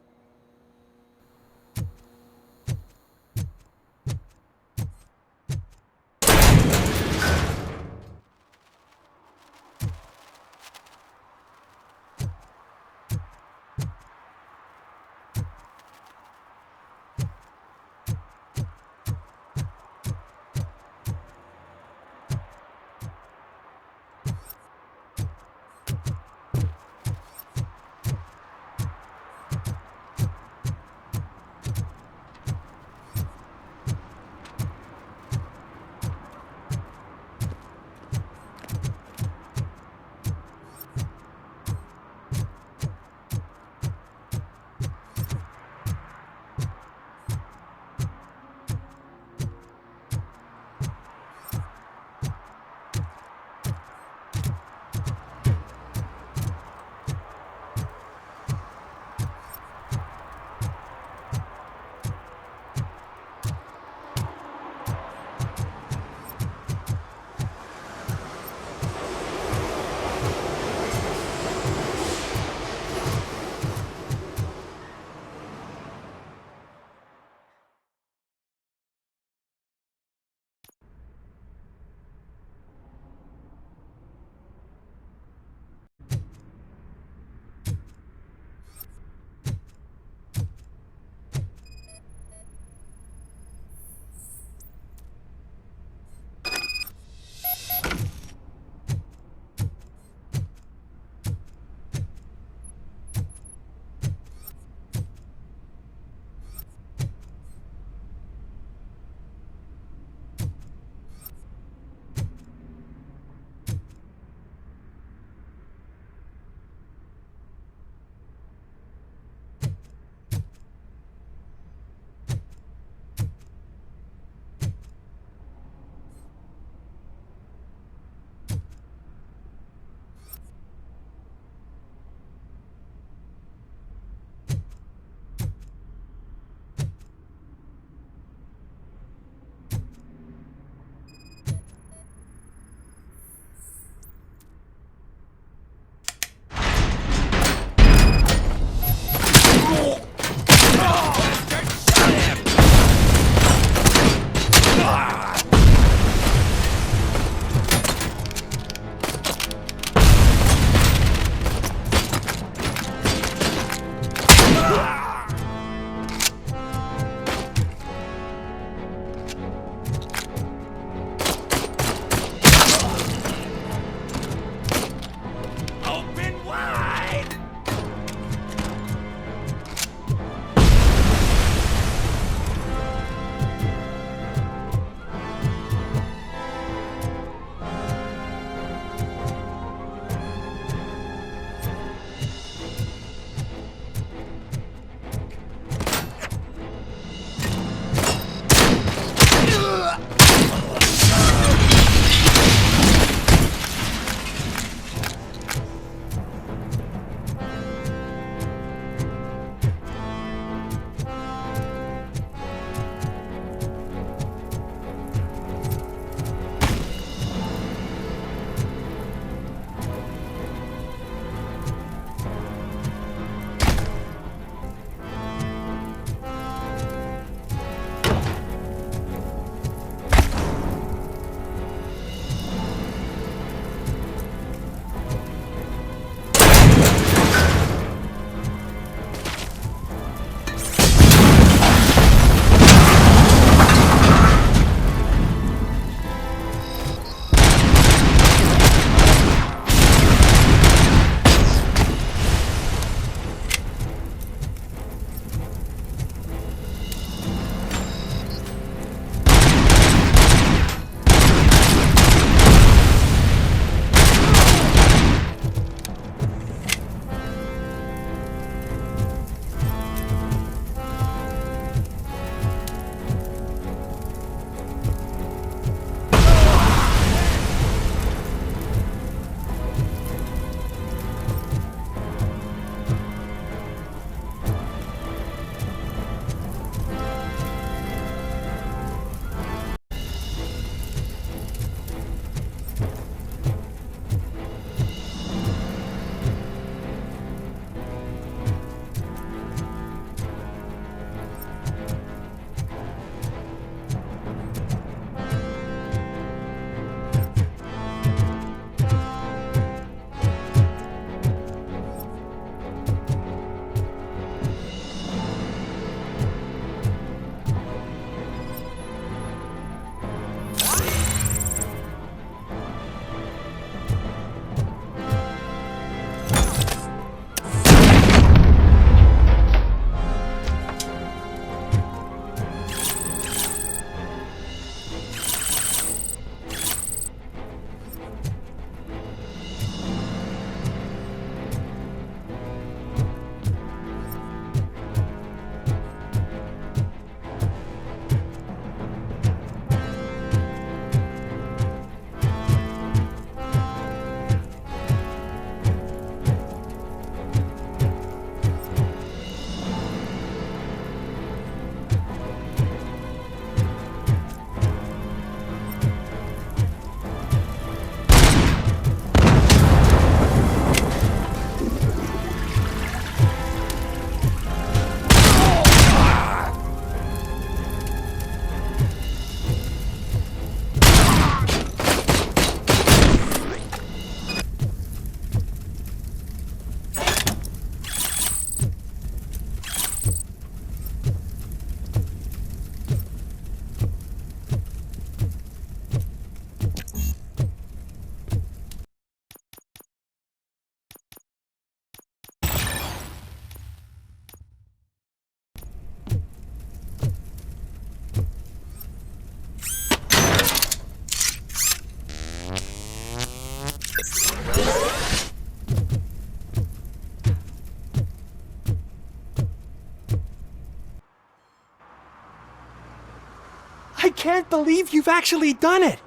I can't believe you've actually done it!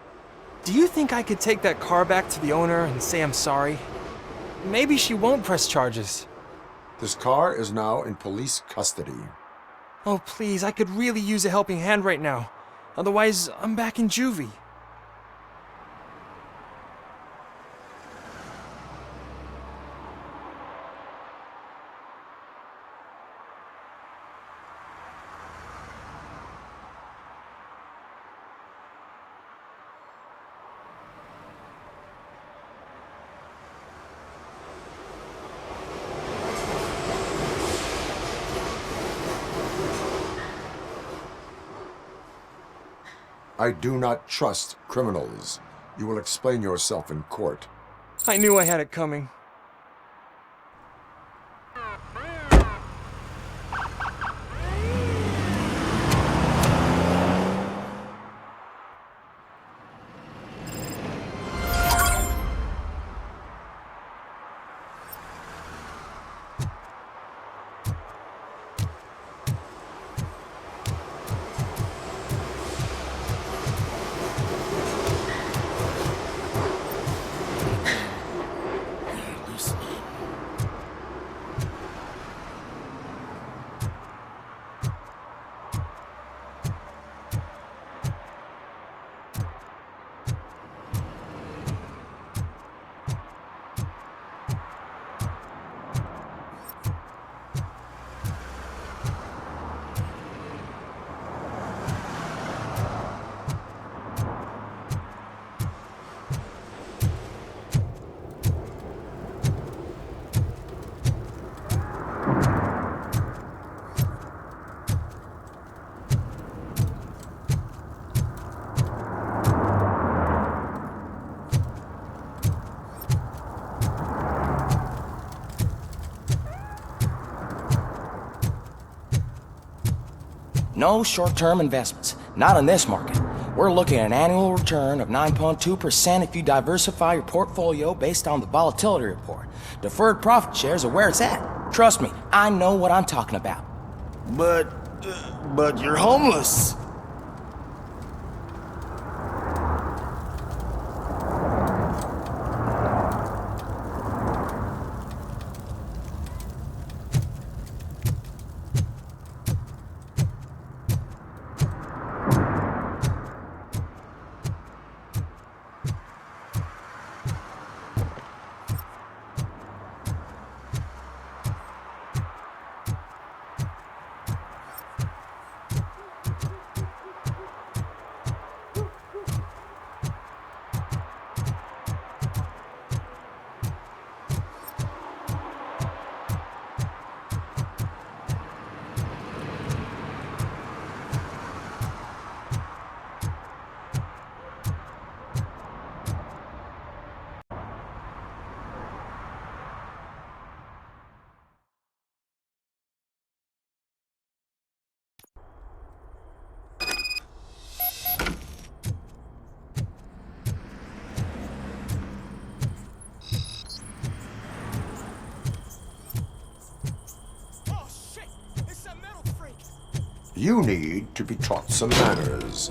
Do you think I could take that car back to the owner and say I'm sorry? Maybe she won't press charges. This car is now in police custody. Oh, please, I could really use a helping hand right now. Otherwise, I'm back in juvie. I do not trust criminals. You will explain yourself in court. I knew I had it coming. No short-term investments, not in this market. We're looking at an annual return of 9.2% if you diversify your portfolio based on the volatility report. Deferred profit shares are where it's at. Trust me, I know what I'm talking about. But you're homeless. You need to be taught some manners.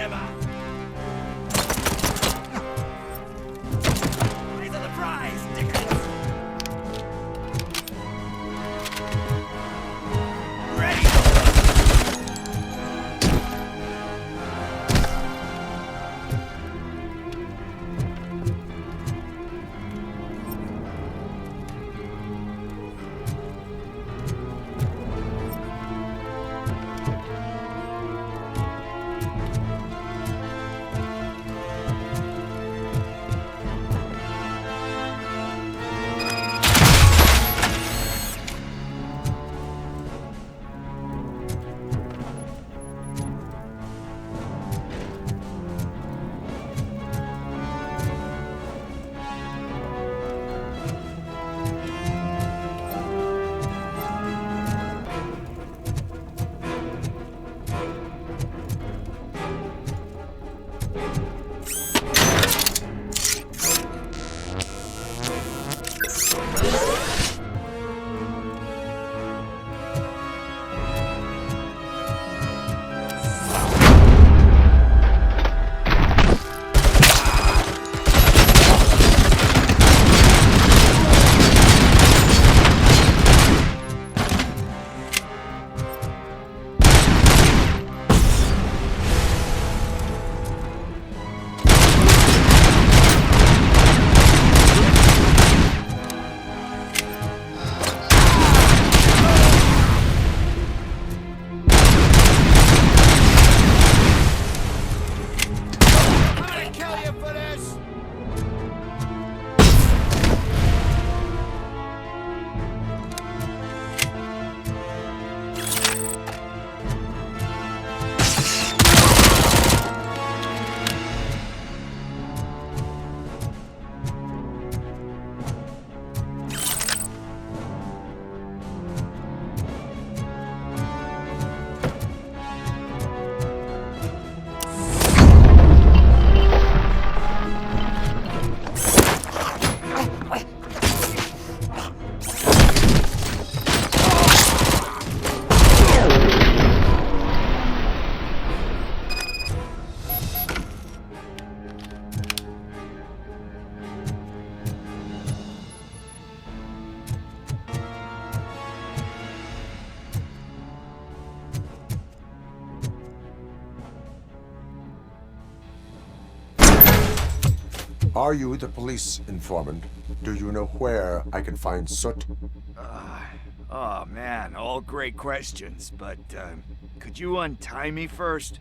forever. Raise the prize, dickheads! Ready! Are you the police informant? Do you know where I can find Soot? Oh man, all great questions, but could you untie me first?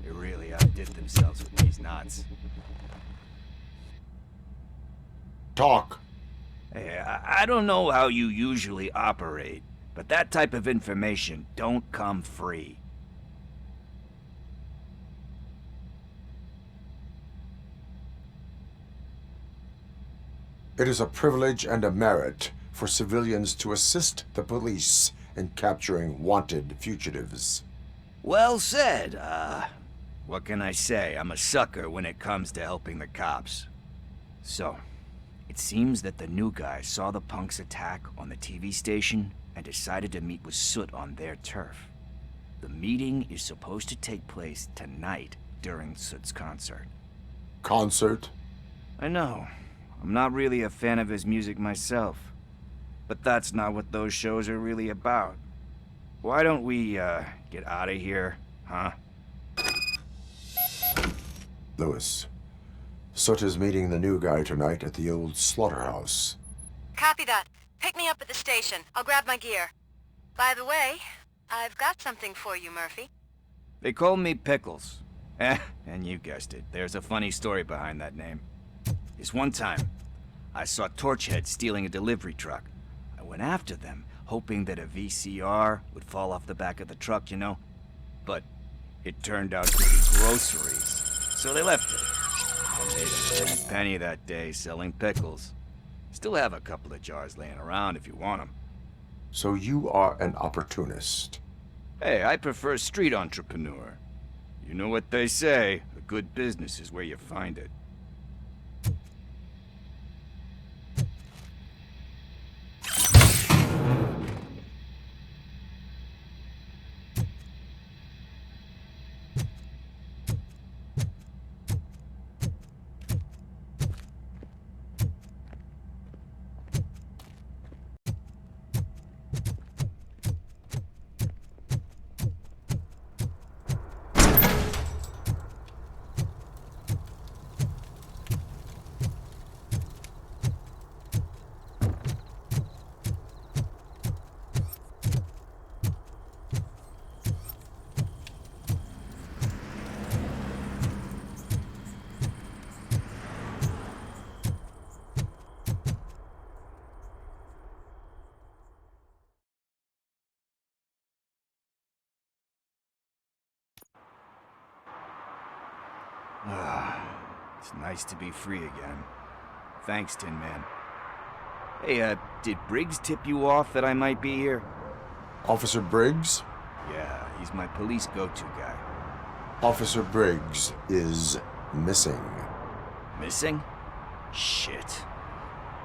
They really outdid themselves with these knots. Talk. Hey, I don't know how you usually operate, but that type of information don't come free. It is a privilege and a merit for civilians to assist the police in capturing wanted fugitives. Well said. What can I say? I'm a sucker when it comes to helping the cops. So, it seems that the new guy saw the punks attack on the TV station and decided to meet with Soot on their turf. The meeting is supposed to take place tonight during Soot's concert. Concert? I know. I'm not really a fan of his music myself. But that's not what those shows are really about. Why don't we, get out of here, huh? Lewis, Soot is meeting the new guy tonight at the old slaughterhouse. Copy that. Pick me up at the station. I'll grab my gear. By the way, I've got something for you, Murphy. They call me Pickles. And you guessed it. There's a funny story behind that name. This one time, I saw Torchhead stealing a delivery truck. I went after them, hoping that a VCR would fall off the back of the truck, you know? But it turned out to be groceries. So they left it. I made a pretty penny that day selling pickles. Still have a couple of jars laying around if you want them. So you are an opportunist. Hey, I prefer street entrepreneur. You know what they say, a good business is where you find it. It's nice to be free again. Thanks, Tin Man. Hey, did Briggs tip you off that I might be here? Officer Briggs? Yeah, he's my police go-to guy. Officer Briggs is missing. Missing? Shit.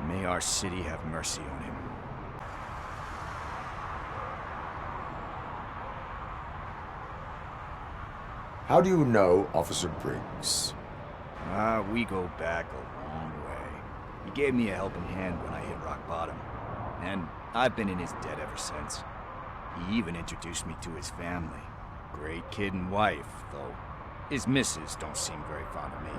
May our city have mercy on him. How do you know Officer Briggs? We go back a long way. He gave me a helping hand when I hit rock bottom. And I've been in his debt ever since. He even introduced me to his family. Great kid and wife, though his missus don't seem very fond of me.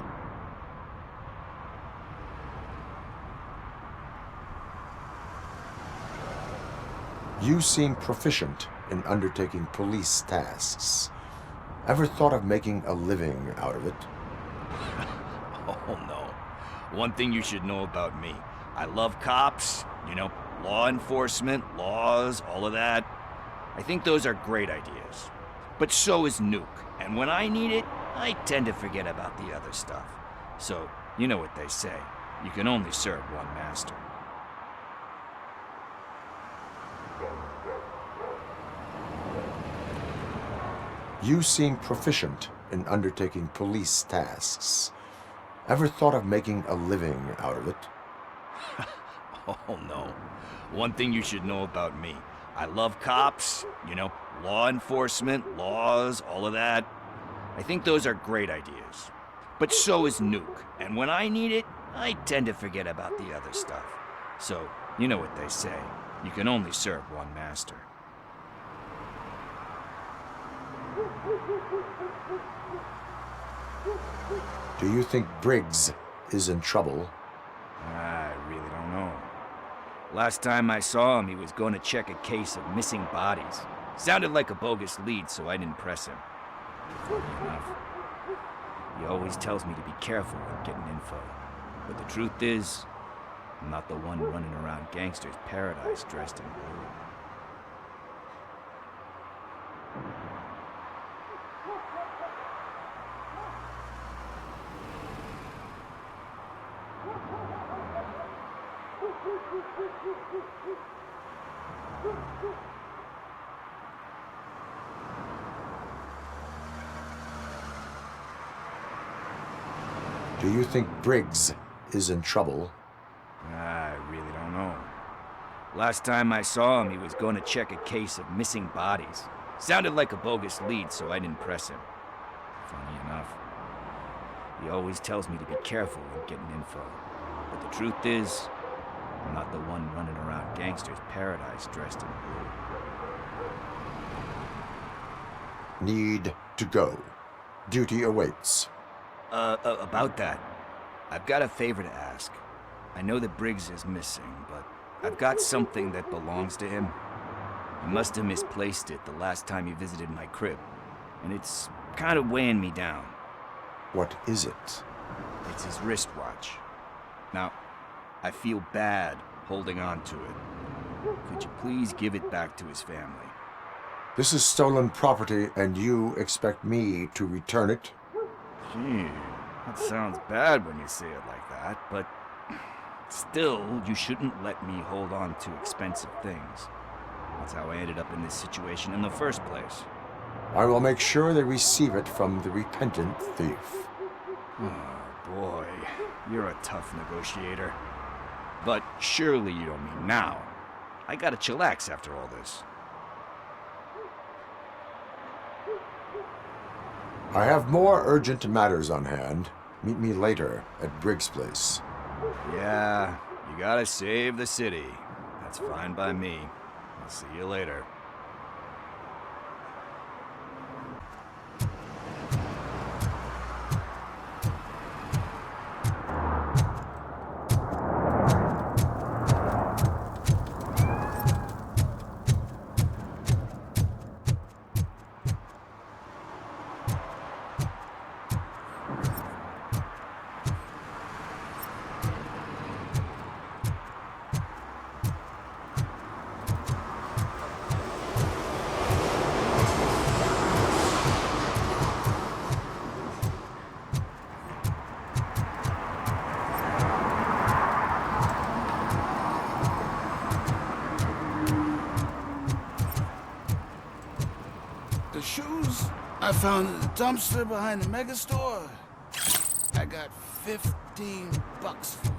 You seem proficient in undertaking police tasks. Ever thought of making a living out of it? Oh no. One thing you should know about me. I love cops, you know, law enforcement, laws, all of that. I think those are great ideas. But so is Nuke, and when I need it, I tend to forget about the other stuff. So, you know what they say. You can only serve one master. You seem proficient in undertaking police tasks. Ever thought of making a living out of it? Oh no. One thing you should know about me. I love cops, you know, law enforcement, laws, all of that. I think those are great ideas. But so is Nuke, and when I need it, I tend to forget about the other stuff. So, you know what they say. You can only serve one master. Do you think Briggs is in trouble? I really don't know. Last time I saw him, he was going to check a case of missing bodies. Sounded like a bogus lead, so I didn't press him. Funny enough. He always tells me to be careful when getting info. But the truth is, I'm not the one running around gangsters' paradise dressed in blue. Do you think Briggs is in trouble? I really don't know. Last time I saw him, he was going to check a case of missing bodies. Sounded like a bogus lead, so I didn't press him. Funny enough. He always tells me to be careful when getting info. But the truth is, I'm not the one running around gangsters' paradise dressed in blue. Need to go. Duty awaits. About that, I've got a favor to ask. I know that Briggs is missing, but I've got something that belongs to him. He must have misplaced it the last time he visited my crib, and it's kind of weighing me down. What is it? It's his wristwatch. Now, I feel bad holding on to it. Could you please give it back to his family? This is stolen property, and you expect me to return it? Gee, that sounds bad when you say it like that, but still, you shouldn't let me hold on to expensive things. That's how I ended up in this situation in the first place. I will make sure they receive it from the repentant thief. Oh boy, you're a tough negotiator. But surely you don't mean now. I gotta chillax after all this. I have more urgent matters on hand. Meet me later at Briggs' place. Yeah, you gotta save the city. That's fine by me. I'll see you later. The shoes I found in the dumpster behind the mega store. I got $15 for them.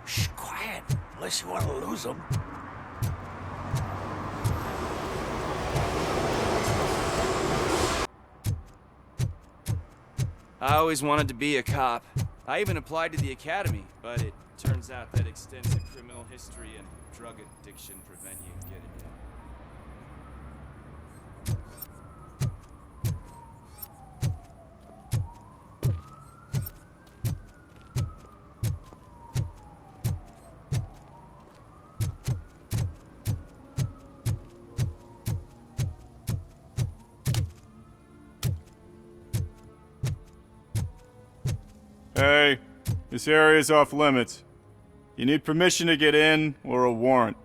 Shh, quiet. Unless you want to lose them. I always wanted to be a cop. I even applied to the academy, but it turns out that extensive criminal history and drug addiction prevent you getting in. Hey, this area's off limits. You need permission to get in or a warrant.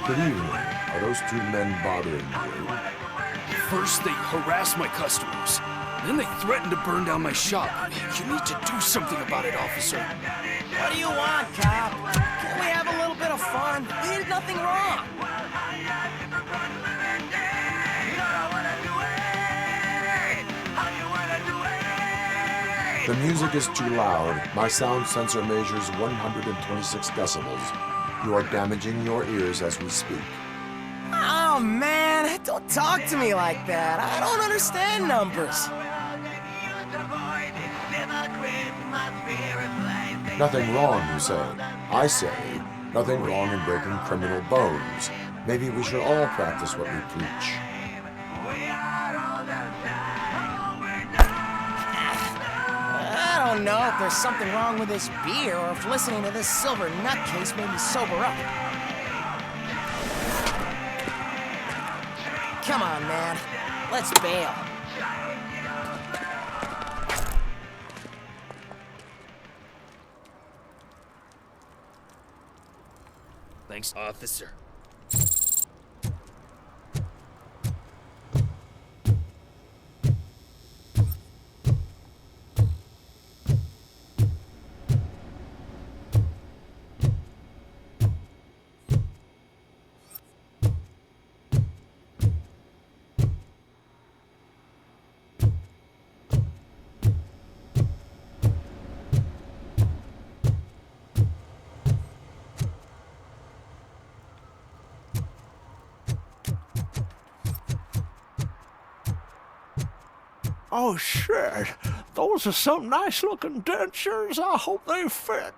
Good evening. Are those two men bothering you? First, they harass my customers. Then they threaten to burn down my shop. You need to do something about it, officer. What do you want, cop? Can't we have a little bit of fun? We did nothing wrong. The music is too loud. My sound sensor measures 126 decibels. You are damaging your ears as we speak. Oh, man, don't talk to me like that. I don't understand numbers. Nothing wrong, you say. I say, nothing wrong in breaking criminal bones. Maybe we should all practice what we preach. I don't know if there's something wrong with this beer or if listening to this silver nutcase made me sober up. Come on, man. Let's bail. Thanks, officer. Oh, shit. Those are some nice-looking dentures. I hope they fit.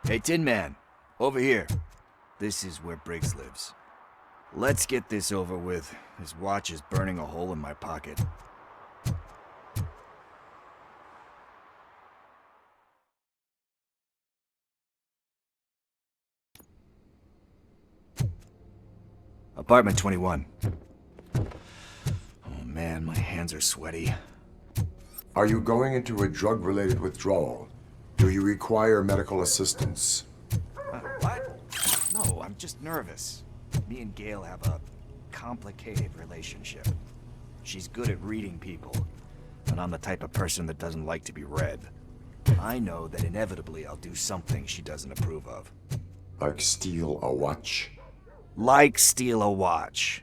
Hey, Tin Man, over here. This is where Briggs lives. Let's get this over with. His watch is burning a hole in my pocket. Apartment 21. Oh man, my hands are sweaty. Are you going into a drug-related withdrawal? Do you require medical assistance? What? No, I'm just nervous. Me and Gail have a complicated relationship. She's good at reading people, and I'm the type of person that doesn't like to be read. I know that inevitably I'll do something she doesn't approve of. Like steal a watch? Like steal a watch.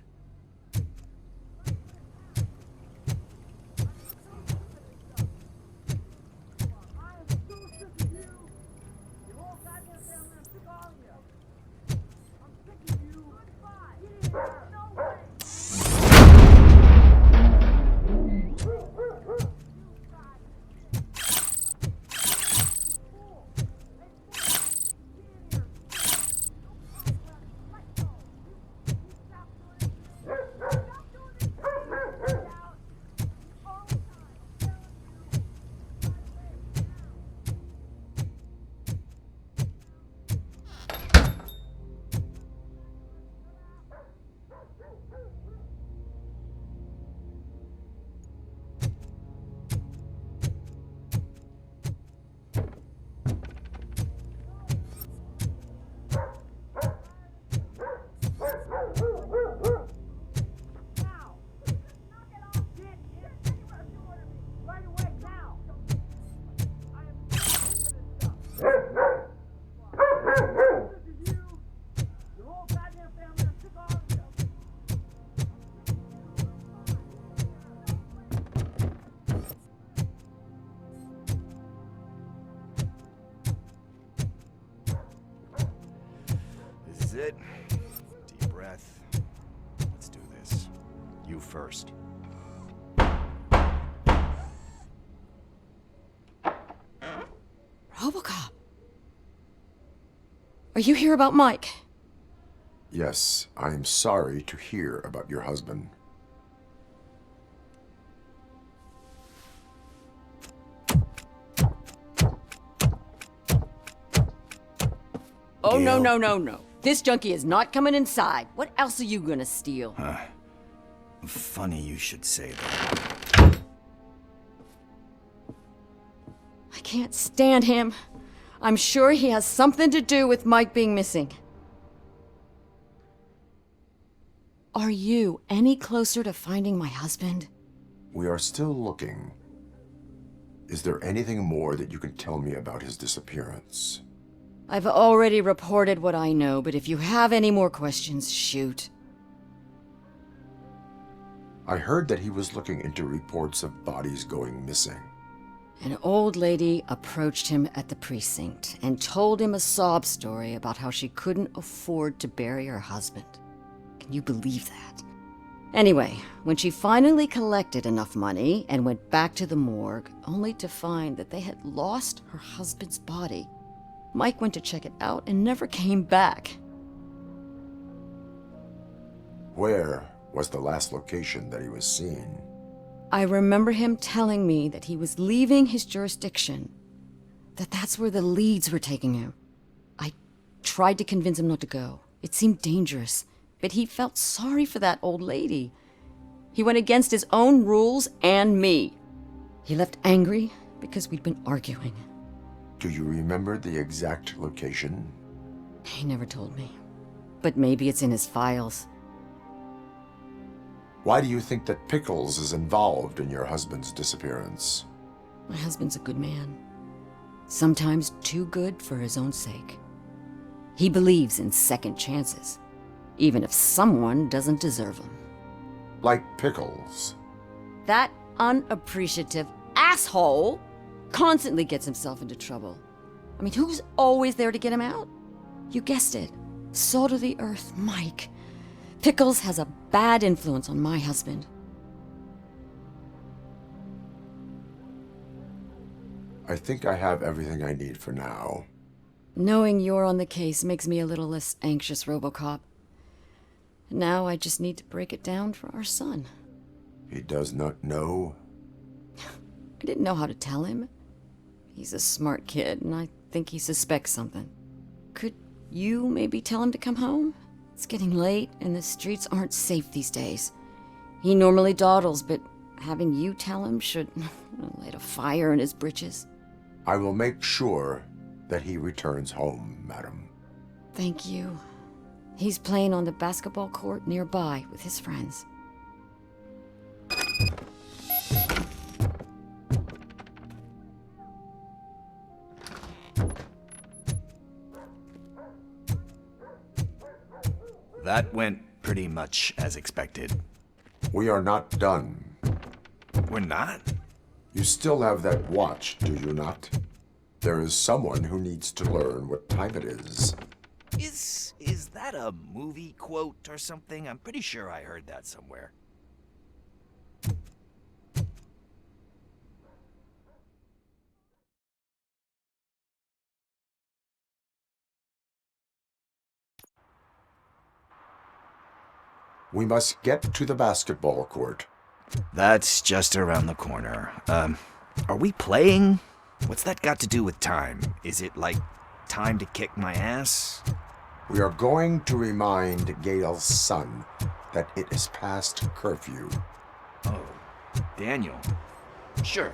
it. Deep breath. Let's do this. You first. RoboCop. Are you here about Mike? Yes, I am sorry to hear about your husband. Oh, no. This junkie is not coming inside. What else are you gonna steal? Funny you should say that. I can't stand him. I'm sure he has something to do with Mike being missing. Are you any closer to finding my husband? We are still looking. Is there anything more that you can tell me about his disappearance? I've already reported what I know, but if you have any more questions, shoot. I heard that he was looking into reports of bodies going missing. An old lady approached him at the precinct and told him a sob story about how she couldn't afford to bury her husband. Can you believe that? Anyway, when she finally collected enough money and went back to the morgue, only to find that they had lost her husband's body, Mike went to check it out and never came back. Where was the last location that he was seen? I remember him telling me that he was leaving his jurisdiction, that's where the leads were taking him. I tried to convince him not to go. It seemed dangerous, but he felt sorry for that old lady. He went against his own rules and me. He left angry because we'd been arguing. Do you remember the exact location? He never told me, but maybe it's in his files. Why do you think that Pickles is involved in your husband's disappearance? My husband's a good man. Sometimes too good for his own sake. He believes in second chances, even if someone doesn't deserve them. Like Pickles? That unappreciative asshole constantly gets himself into trouble. I mean, who's always there to get him out? You guessed it. Salt of the earth, Mike. Pickles has a bad influence on my husband. I think I have everything I need for now. Knowing you're on the case makes me a little less anxious, RoboCop. Now I just need to break it down for our son. He does not know? I didn't know how to tell him. He's a smart kid, and I think he suspects something. Could you maybe tell him to come home? It's getting late, and the streets aren't safe these days. He normally dawdles, but having you tell him should light a fire in his britches. I will make sure that he returns home, madam. Thank you. He's playing on the basketball court nearby with his friends. That went pretty much as expected. We are not done. We're not? You still have that watch, do you not? There is someone who needs to learn what time it is. Is that a movie quote or something? I'm pretty sure I heard that somewhere. We must get to the basketball court. That's just around the corner. Are we playing? What's that got to do with time? Is it like time to kick my ass? We are going to remind Gail's son that it is past curfew. Oh, Daniel. Sure.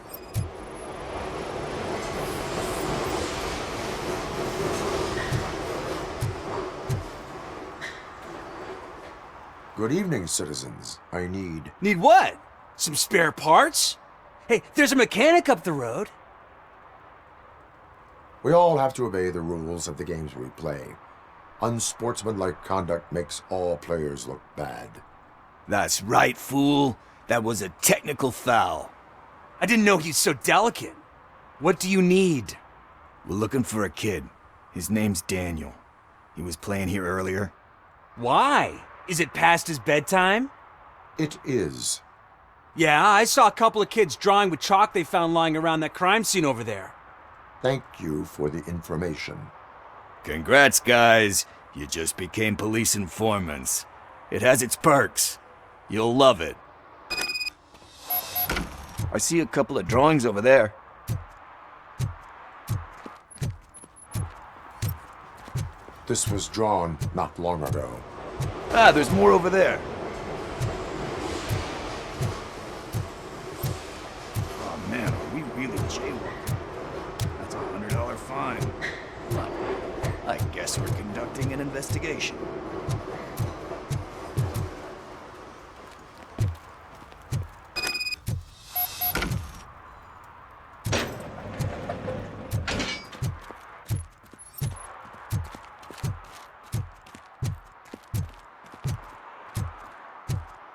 Good evening, citizens. I need... Need what? Some spare parts? Hey, there's a mechanic up the road. We all have to obey the rules of the games we play. Unsportsmanlike conduct makes all players look bad. That's right, fool. That was a technical foul. I didn't know he's so delicate. What do you need? We're looking for a kid. His name's Daniel. He was playing here earlier? Why? Is it past his bedtime? It is. Yeah, I saw a couple of kids drawing with chalk they found lying around that crime scene over there. Thank you for the information. Congrats, guys. You just became police informants. It has its perks. You'll love it. I see a couple of drawings over there. This was drawn not long ago. Ah, there's more over there. Oh man, are we really jaywalking? That's a $100 fine. Well, I guess we're conducting an investigation.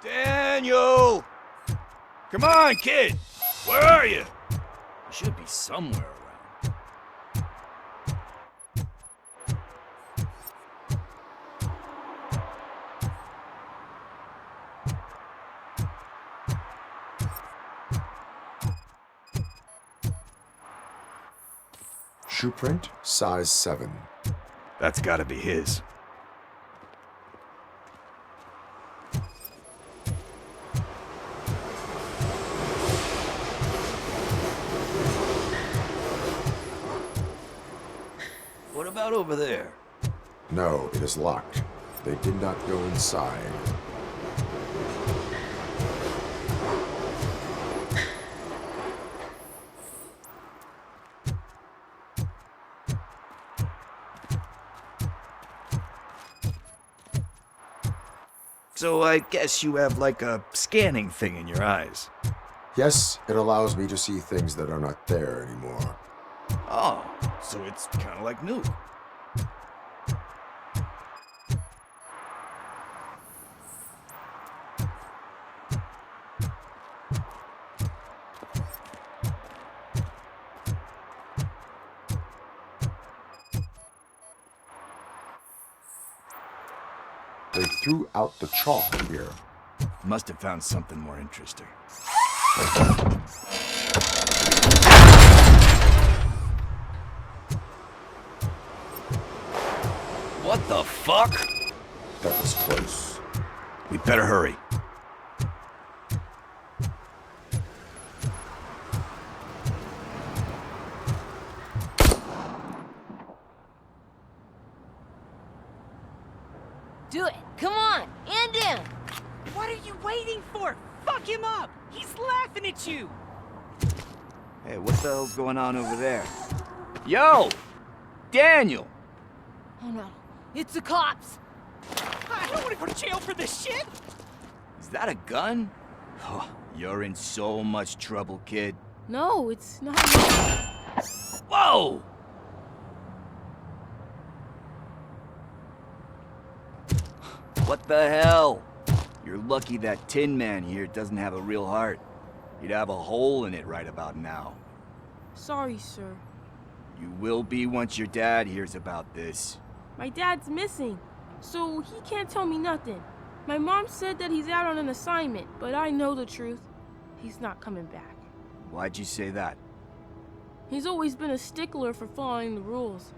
Daniel! Come on, kid! Where are you? You should be somewhere around. Shoe print, size 7. That's gotta be his. What about over there? No, it is locked. They did not go inside. So I guess you have like a scanning thing in your eyes. Yes, it allows me to see things that are not there anymore. Oh, so it's kind of like new. They threw out the chalk here. Must have found something more interesting. What the fuck? That was close. We better hurry. Do it. Come on. End him. What are you waiting for? Fuck him up. He's laughing at you. Hey, what the hell's going on over there? Yo! Daniel! Oh no. It's the cops. I don't want to go to jail for this shit. Is that a gun? Oh, you're in so much trouble, kid. No, it's not. Whoa! What the hell? You're lucky that Tin Man here doesn't have a real heart. He'd have a hole in it right about now. Sorry, sir. You will be once your dad hears about this. My dad's missing, so he can't tell me nothing. My mom said that he's out on an assignment, but I know the truth. He's not coming back. Why'd you say that? He's always been a stickler for following the rules.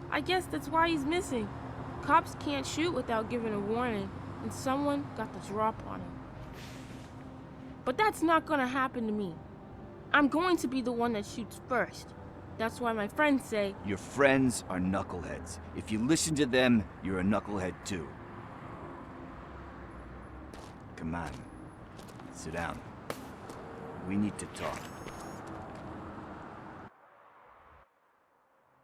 I guess that's why he's missing. Cops can't shoot without giving a warning, and someone got the drop on him. But that's not gonna happen to me. I'm going to be the one that shoots first. That's why my friends say... Your friends are knuckleheads. If you listen to them, you're a knucklehead too. Come on. Sit down. We need to talk.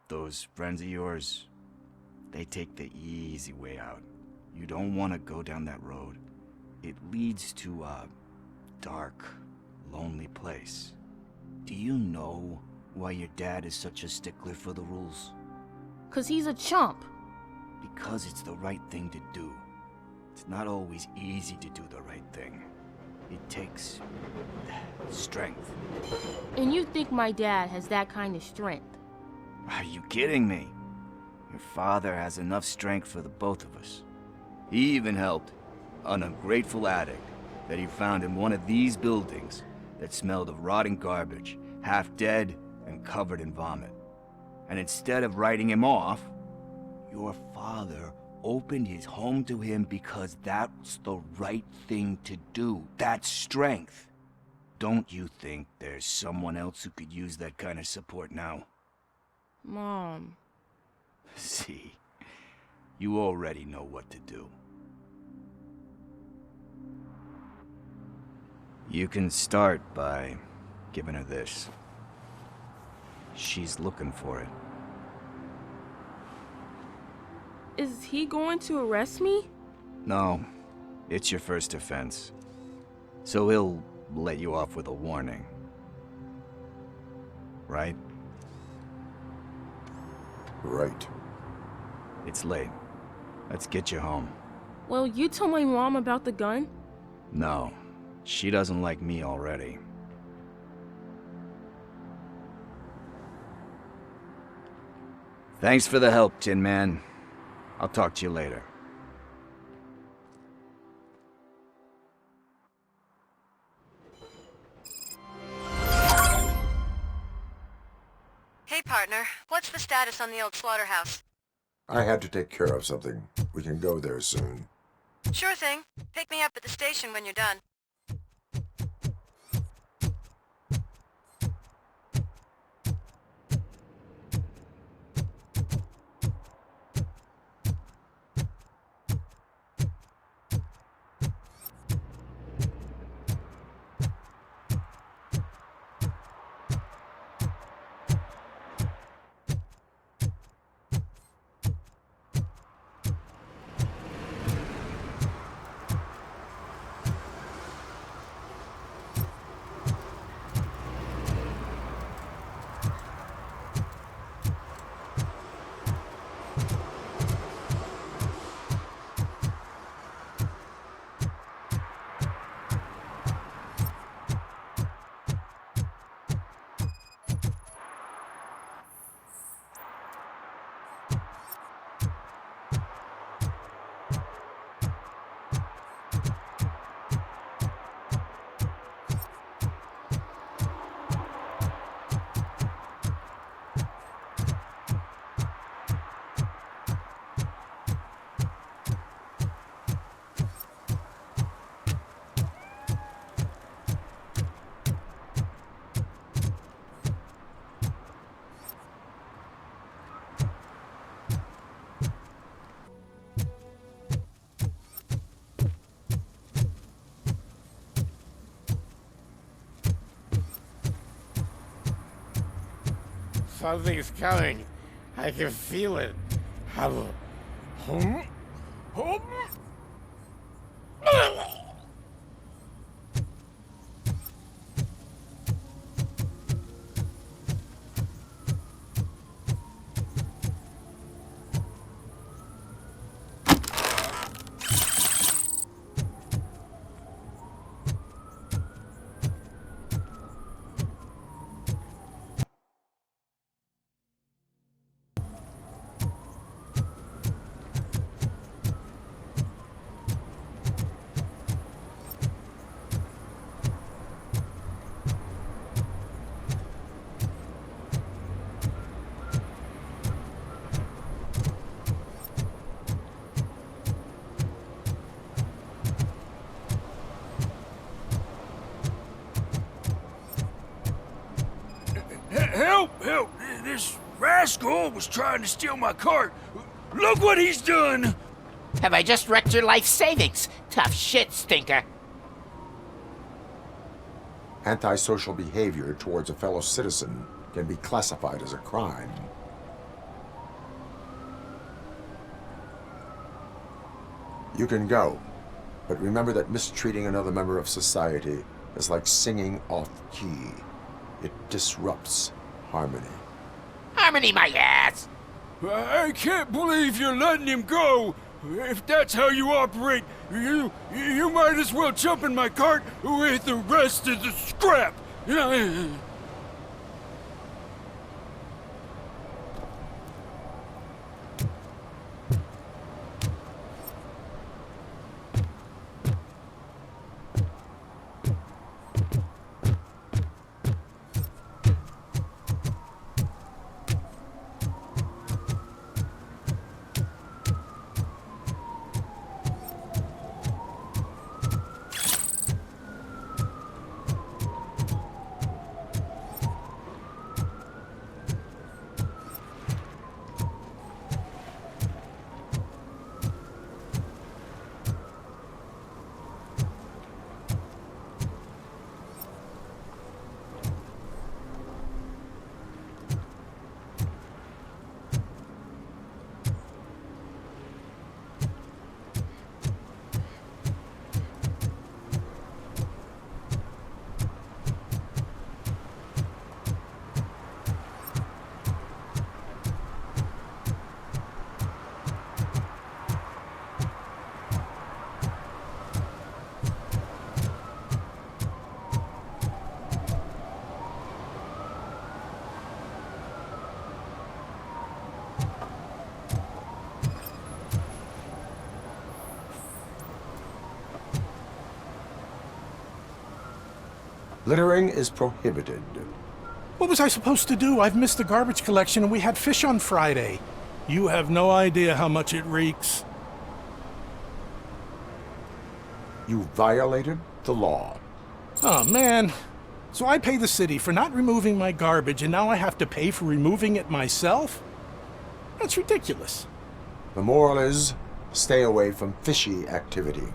Those friends of yours, they take the easy way out. You don't want to go down that road. It leads to a dark, lonely place. Do you know why your dad is such a stickler for the rules? 'Cause he's a chump. Because it's the right thing to do. It's not always easy to do the right thing. It takes strength. And you think my dad has that kind of strength? Are you kidding me? Your father has enough strength for the both of us. He even helped an ungrateful addict that he found in one of these buildings that smelled of rotting garbage, half dead and covered in vomit. And instead of writing him off, your father opened his home to him because that was the right thing to do. That's strength. Don't you think there's someone else who could use that kind of support now? Mom. See, you already know what to do. You can start by giving her this. She's looking for it. Is he going to arrest me? No, it's your first offense. So he'll let you off with a warning. Right? Right. It's late. Let's get you home. Well, you told my mom about the gun? No, she doesn't like me already. Thanks for the help, Tin Man. I'll talk to you later. Hey, partner. What's the status on the old slaughterhouse? I had to take care of something. We can go there soon. Sure thing. Pick me up at the station when you're done. Something's coming. I can feel it. Hum. Hum. Hum. Help! Help! This rascal was trying to steal my cart. Look what he's done! Have I just wrecked your life savings? Tough shit, stinker. Antisocial behavior towards a fellow citizen can be classified as a crime. You can go, but remember that mistreating another member of society is like singing off key. It disrupts harmony. Harmony, my ass! I can't believe you're letting him go! If that's how you operate, you might as well jump in my cart with the rest of the scrap! Littering is prohibited. What was I supposed to do? I've missed the garbage collection and we had fish on Friday. You have no idea how much it reeks. You violated the law. Oh, man. So I pay the city for not removing my garbage, and now I have to pay for removing it myself? That's ridiculous. The moral is, stay away from fishy activity.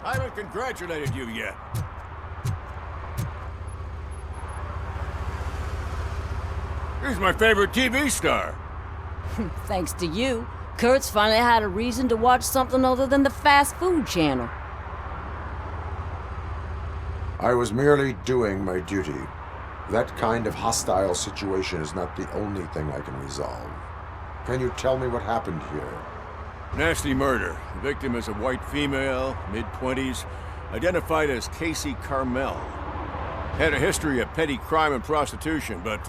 I haven't congratulated you yet. He's my favorite TV star. Thanks to you, Kurt's finally had a reason to watch something other than the fast food channel. I was merely doing my duty. That kind of hostile situation is not the only thing I can resolve. Can you tell me what happened here? Nasty murder. The victim is a white female, mid-20s, identified as Casey Carmel. Had a history of petty crime and prostitution, but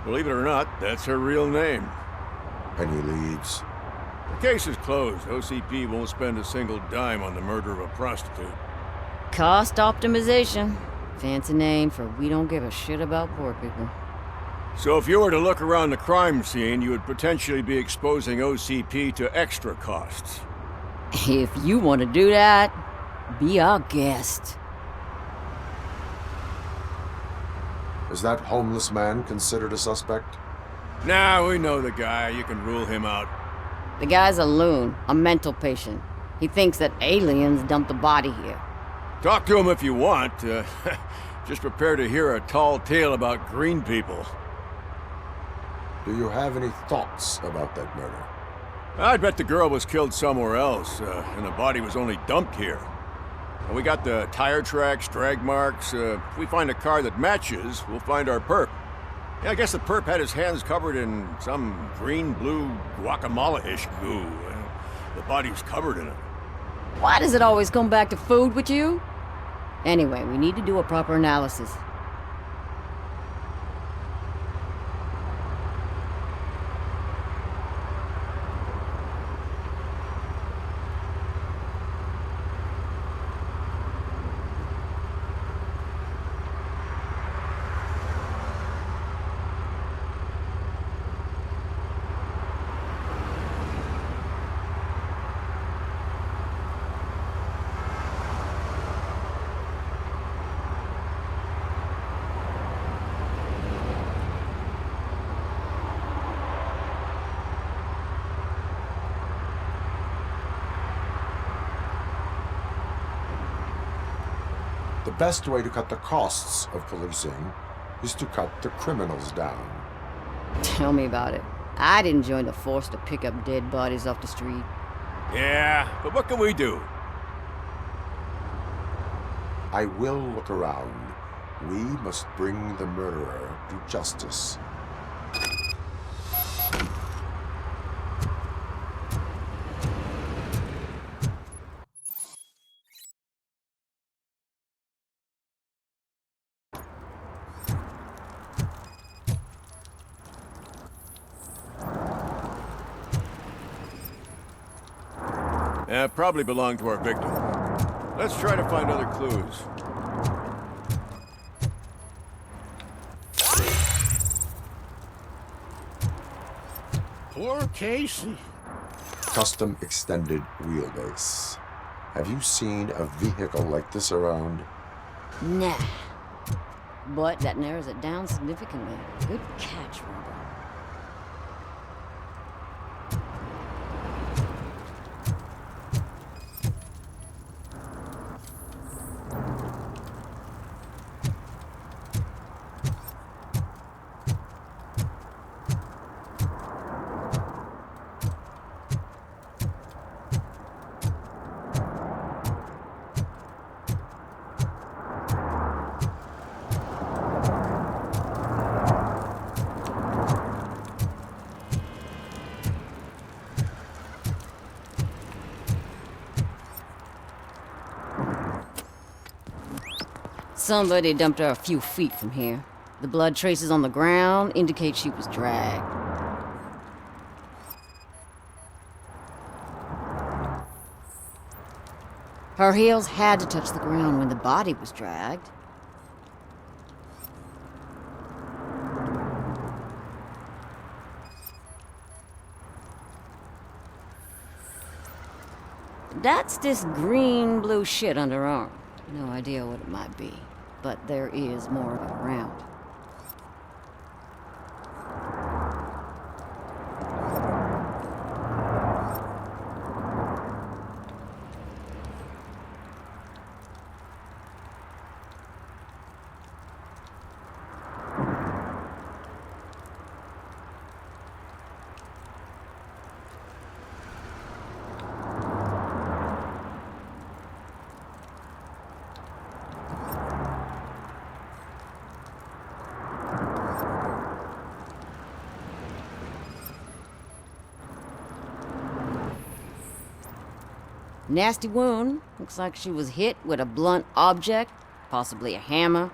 believe it or not, that's her real name. Any leads? The case is closed. OCP won't spend a single dime on the murder of a prostitute. Cost optimization. Fancy name for we don't give a shit about poor people. So if you were to look around the crime scene, you would potentially be exposing OCP to extra costs. If you want to do that, be our guest. Is that homeless man considered a suspect? Nah, we know the guy. You can rule him out. The guy's a loon, a mental patient. He thinks that aliens dumped the body here. Talk to him if you want. Just prepare to hear a tall tale about green people. Do you have any thoughts about that murder? I'd bet the girl was killed somewhere else, and the body was only dumped here. And we got the tire tracks, drag marks. If we find a car that matches, we'll find our perp. Yeah, I guess the perp had his hands covered in some green-blue guacamole-ish goo. The body was covered in it. Why does it always come back to food with you? Anyway, we need to do a proper analysis. The best way to cut the costs of policing is to cut the criminals down. Tell me about it. I didn't join the force to pick up dead bodies off the street. Yeah, but what can we do? I will look around. We must bring the murderer to justice. Probably belonged to our victim. Let's try to find other clues. Poor Casey. Custom extended wheelbase. Have you seen a vehicle like this around? Nah. but that narrows it down significantly. Good catch, Robo. Somebody dumped her a few feet from here. The blood traces on the ground indicate she was dragged. Her heels had to touch the ground when the body was dragged. That's this green-blue shit under her arm. No idea what it might be, but there is more of it around. Nasty wound. Looks like she was hit with a blunt object, possibly a hammer